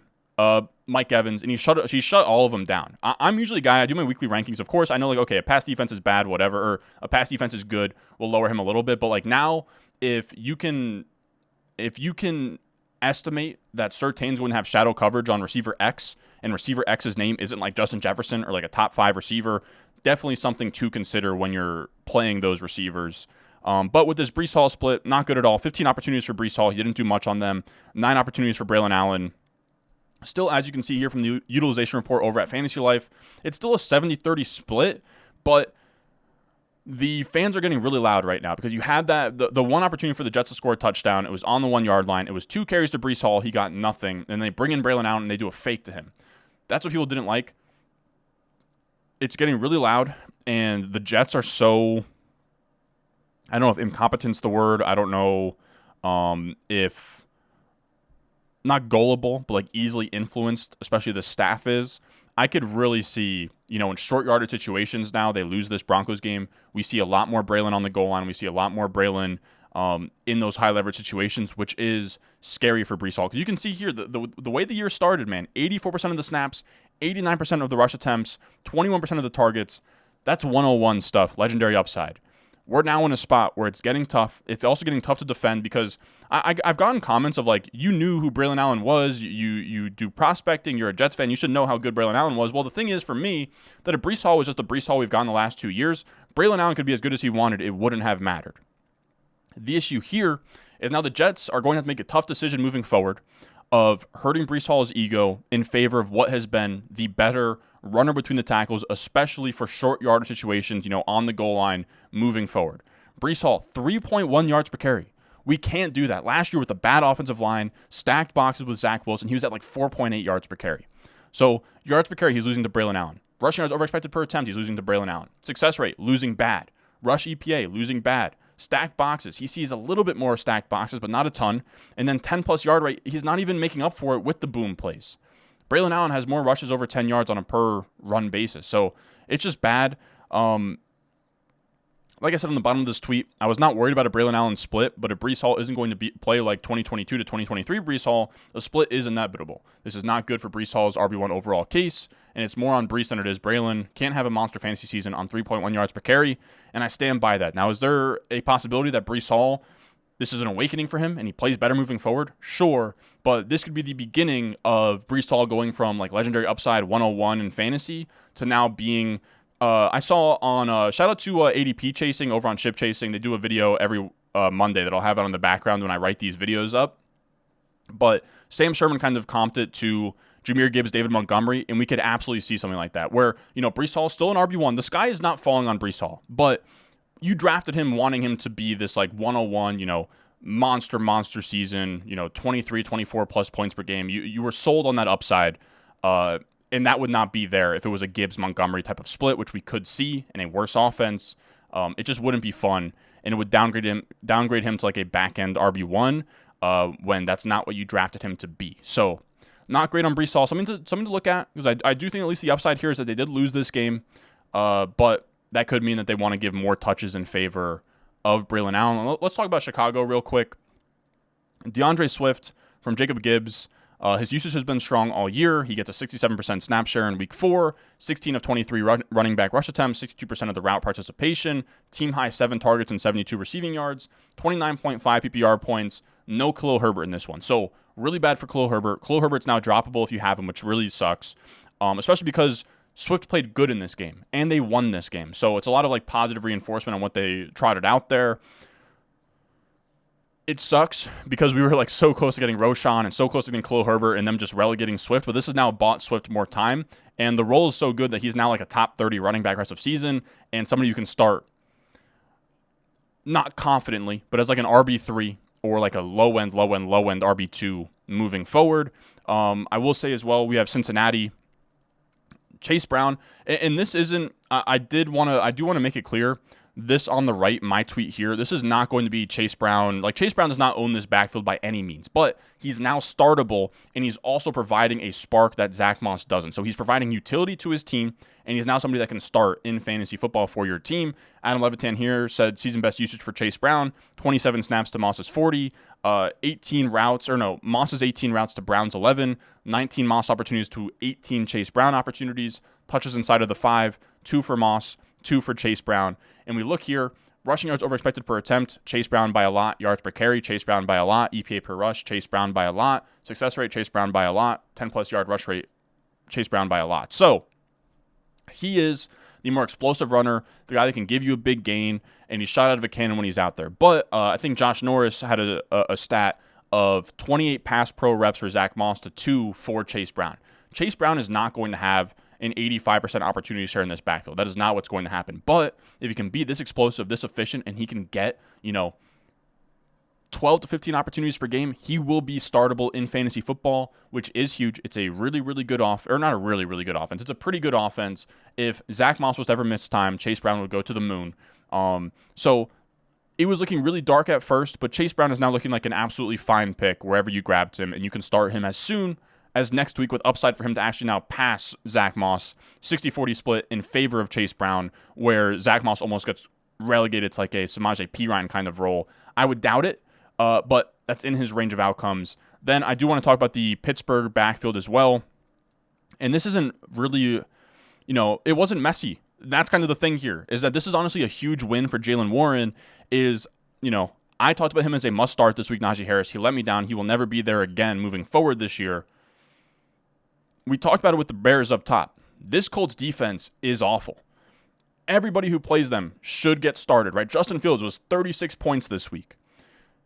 Mike Evans, and he shut all of them down. I'm usually a guy, I do my weekly rankings. Of course, I know like, okay, a pass defense is bad, whatever, or a pass defense is good, we'll lower him a little bit. But like now, if you can estimate that Surtain's going to have shadow coverage on receiver X, and receiver X's name isn't like Justin Jefferson or like a top 5 receiver, definitely something to consider when you're playing those receivers. But with this Breece Hall split, not good at all. 15 opportunities for Breece Hall. He didn't do much on them. 9 opportunities for Braylon Allen. Still, as you can see here from the utilization report over at Fantasy Life, it's still a 70-30 split, but the fans are getting really loud right now because you had the one opportunity for the Jets to score a touchdown. It was on the 1-yard line. It was 2 carries to Breece Hall. He got nothing. And they bring in Braylon Allen and they do a fake to him. That's what people didn't like. It's getting really loud, and the Jets are so, I don't know if incompetent's the word. I don't know if not gullible, but like easily influenced, especially the staff is. I could really see, in short yardage situations now, they lose this Broncos game. We see a lot more Braylon on the goal line. We see a lot more Braylon in those high leverage situations, which is scary for Breece Hall. Because you can see here the way the year started, man, 84% of the snaps, 89% of the rush attempts, 21% of the targets. That's 101 stuff, legendary upside. We're now in a spot where it's getting tough. It's also getting tough to defend because I've gotten comments of like, you knew who Braylon Allen was. You do prospecting. You're a Jets fan. You should know how good Braylon Allen was. Well, the thing is for me that if Breece Hall was just the Breece Hall we've gotten the last 2 years, Braylon Allen could be as good as he wanted. It wouldn't have mattered. The issue here is now the Jets are going to have to make a tough decision moving forward of hurting Breece Hall's ego in favor of what has been the better runner between the tackles, especially for short yardage situations, on the goal line moving forward. Breece Hall, 3.1 yards per carry. We can't do that. Last year with a bad offensive line, stacked boxes with Zach Wilson, he was at like 4.8 yards per carry. So yards per carry, he's losing to Braylon Allen. Rushing yards over expected per attempt, he's losing to Braylon Allen. Success rate, losing bad. Rush EPA, losing bad. Stacked boxes, he sees a little bit more stacked boxes, but not a ton. And then 10-plus yard rate, he's not even making up for it with the boom plays. Braylon Allen has more rushes over 10 yards on a per-run basis. So it's just bad. Like I said on the bottom of this tweet, I was not worried about a Braylon Allen split, but if Breece Hall isn't going to play like 2022 to 2023 Breece Hall, a split is inevitable. This is not good for Breece Hall's RB1 overall case, and it's more on Breece than it is Braylon. Can't have a monster fantasy season on 3.1 yards per carry, and I stand by that. Now, is there a possibility that Breece Hall, this is an awakening for him and he plays better moving forward? Sure, but this could be the beginning of Breece Hall going from like legendary upside 101 in fantasy to now being I saw on shout out to ADP Chasing over on Ship Chasing. They do a video every Monday that I'll have out in the background when I write these videos up. But Sam Sherman kind of comped it to Jahmyr Gibbs, David Montgomery, and we could absolutely see something like that where, Breece Hall is still an RB1. The sky is not falling on Breece Hall, but you drafted him wanting him to be this like 101, monster season, 23, 24 plus points per game. You were sold on that upside. And that would not be there if it was a Gibbs-Montgomery type of split, which we could see in a worse offense. It just wouldn't be fun, and it would downgrade him to like a back-end RB1 when that's not what you drafted him to be. So not great on Breece Hall. Something to look at, because I do think at least the upside here is that they did lose this game, but that could mean that they want to give more touches in favor of Braylon Allen. Let's talk about Chicago real quick. DeAndre Swift from Jacob Gibbs. His usage has been strong all year. He gets a 67% snap share in week 4, 16 of 23 running back rush attempts, 62% of the route participation, team high 7 targets and 72 receiving yards, 29.5 PPR points, no Khalil Herbert in this one. So really bad for Khalil Herbert. Khalil Herbert's now droppable if you have him, which really sucks, especially because Swift played good in this game, and they won this game. So it's a lot of like positive reinforcement on what they trotted out there. It sucks because we were like so close to getting Roschon and so close to getting Khalil Herbert and them just relegating Swift, but this has now bought Swift more time, and the role is so good that he's now like a top 30 running back rest of season and somebody you can start not confidently, but as like an RB3 or like a low end RB2 moving forward. I will say as well, we have Cincinnati, Chase Brown, and this isn't. I do want to make it clear. This on the right, my tweet here, this is not going to be Chase Brown. Like, Chase Brown does not own this backfield by any means, but he's now startable, and he's also providing a spark that Zach Moss doesn't. So he's providing utility to his team, and he's now somebody that can start in fantasy football for your team. Adam Levitan here said season best usage for Chase Brown, 27 snaps to Moss's 40, Moss's 18 routes to Brown's 11, 19 Moss opportunities to 18 Chase Brown opportunities, touches inside of the 5, 2 for Moss, 2 for Chase Brown. And we look here, rushing yards over expected per attempt, Chase Brown by a lot. Yards per carry, Chase Brown by a lot. EPA per rush, Chase Brown by a lot. Success rate, Chase Brown by a lot. 10-plus yard rush rate, Chase Brown by a lot. So he is the more explosive runner, the guy that can give you a big gain, and he's shot out of a cannon when he's out there. But I think Josh Norris had a stat of 28 pass pro reps for Zach Moss to 2 for Chase Brown. Chase Brown is not going to have an 85% opportunity share in this backfield. That is not what's going to happen. But if he can be this explosive, this efficient, and he can get, 12 to 15 opportunities per game, he will be startable in fantasy football, which is huge. It's a really, really good not a really, really good offense. It's a pretty good offense. If Zach Moss was to ever miss time, Chase Brown would go to the moon. So it was looking really dark at first, but Chase Brown is now looking like an absolutely fine pick wherever you grabbed him, and you can start him as soon as next week with upside for him to actually now pass Zach Moss. 60-40 split in favor of Chase Brown, where Zach Moss almost gets relegated to like a Samaje Perine kind of role. I would doubt it, but that's in his range of outcomes. Then I do want to talk about the Pittsburgh backfield as well. And this isn't really, it wasn't messy. That's kind of the thing here, is that this is honestly a huge win for Jaylen Warren. I talked about him as a must start this week, Najee Harris. He let me down. He will never be there again moving forward this year. We talked about it with the Bears up top. This Colts defense is awful. Everybody who plays them should get started, right? Justin Fields was 36 points this week.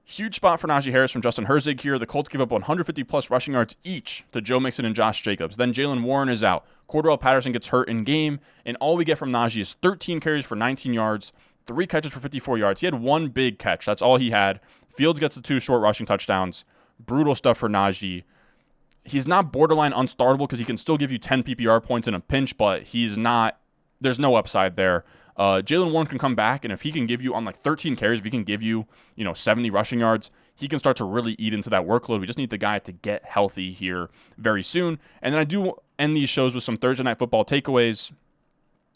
Huge spot for Najee Harris from Justin Herzig here. The Colts give up 150-plus rushing yards each to Joe Mixon and Josh Jacobs. Then Jaylen Warren is out. Cordell Patterson gets hurt in game, and all we get from Najee is 13 carries for 19 yards, 3 catches for 54 yards. He had 1 big catch. That's all he had. Fields gets the 2 short rushing touchdowns. Brutal stuff for Najee. He's not borderline unstartable because he can still give you 10 PPR points in a pinch, but there's no upside there. Jaylen Warren can come back, and if he can give you on like 13 carries, if he can give you, 70 rushing yards, he can start to really eat into that workload. We just need the guy to get healthy here very soon. And then I do end these shows with some Thursday Night Football takeaways.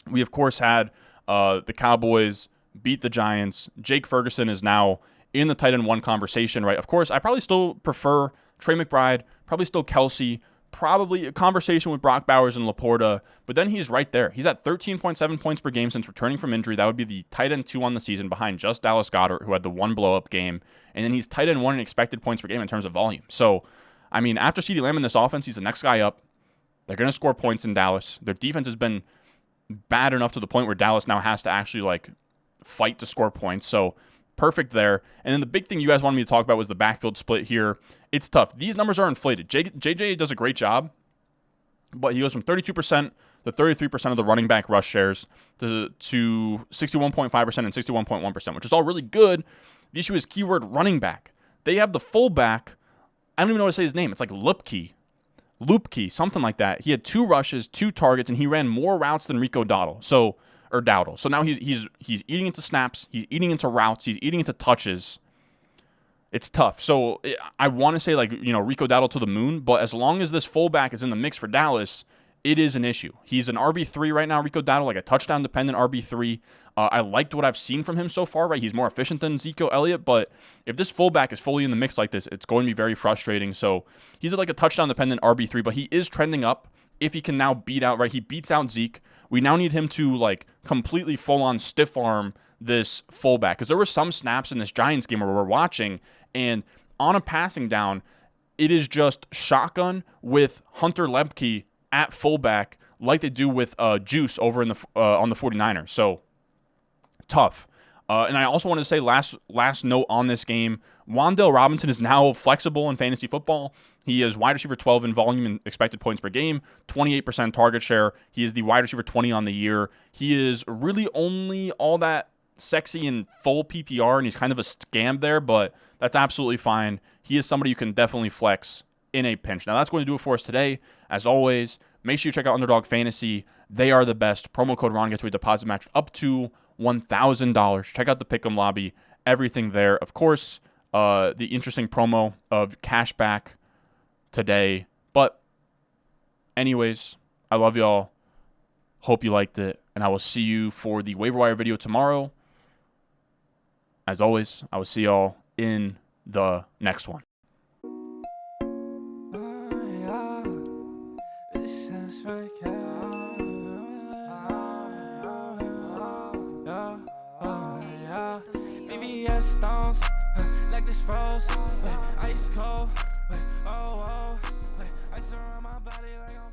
We, of course, had the Cowboys beat the Giants. Jake Ferguson is now in the tight end 1 conversation, right? Of course, I probably still prefer Trey McBride, probably still Kelsey, probably a conversation with Brock Bowers and Laporta, but then he's right there. He's at 13.7 points per game since returning from injury. That would be the tight end 2 on the season behind just Dallas Goedert, who had the 1 blow-up game, and then he's tight end 1 in expected points per game in terms of volume. So, after CeeDee Lamb in this offense, he's the next guy up. They're going to score points in Dallas. Their defense has been bad enough to the point where Dallas now has to actually, fight to score points. So, perfect there. And then the big thing you guys wanted me to talk about was the backfield split here. It's tough. These numbers are inflated. JJ does a great job, but he goes from 32% to 33% of the running back rush shares to 61.5% and 61.1%, which is all really good. The issue is keyword running back. They have the fullback. I don't even know how to say his name. It's like Lupke, something like that. He had 2 rushes, 2 targets, and he ran more routes than Rico Dowdle. So now he's eating into snaps, he's eating into routes, he's eating into touches. It's tough. So I want to say Rico Dowdle to the moon, but as long as this fullback is in the mix for Dallas, it is an issue. He's an RB3 right now, Rico Dowdle, like a touchdown-dependent RB3. I liked what I've seen from him so far, right? He's more efficient than Ezekiel Elliott, but if this fullback is fully in the mix like this, it's going to be very frustrating. So he's like a touchdown-dependent RB3, but he is trending up if he can now beat out, right? He beats out Zeke. We now need him to completely full-on stiff-arm this fullback, because there were some snaps in this Giants game where we're watching, and on a passing down, it is just shotgun with Hunter Lepke at fullback like they do with Juice over on the 49ers. So tough. And I also want to say last note on this game, Wan'Dale Robinson is now flexible in fantasy football. He is wide receiver 12 in volume and expected points per game, 28% target share. He is the wide receiver 20 on the year. He is really only all that sexy in full PPR, and he's kind of a scam there, but that's absolutely fine. He is somebody you can definitely flex in a pinch. Now, that's going to do it for us today. As always, make sure you check out Underdog Fantasy. They are the best. Promo code Ron gets you a deposit match up to $1,000. Check out the Pick'em lobby. Everything there. Of course, the interesting promo of cashback today. But anyways, I love y'all. Hope you liked it. And I will see you for the waiver wire video tomorrow. As always, I will see y'all in the next one. Stones, like this froze, ice cold, ice around my body like I'm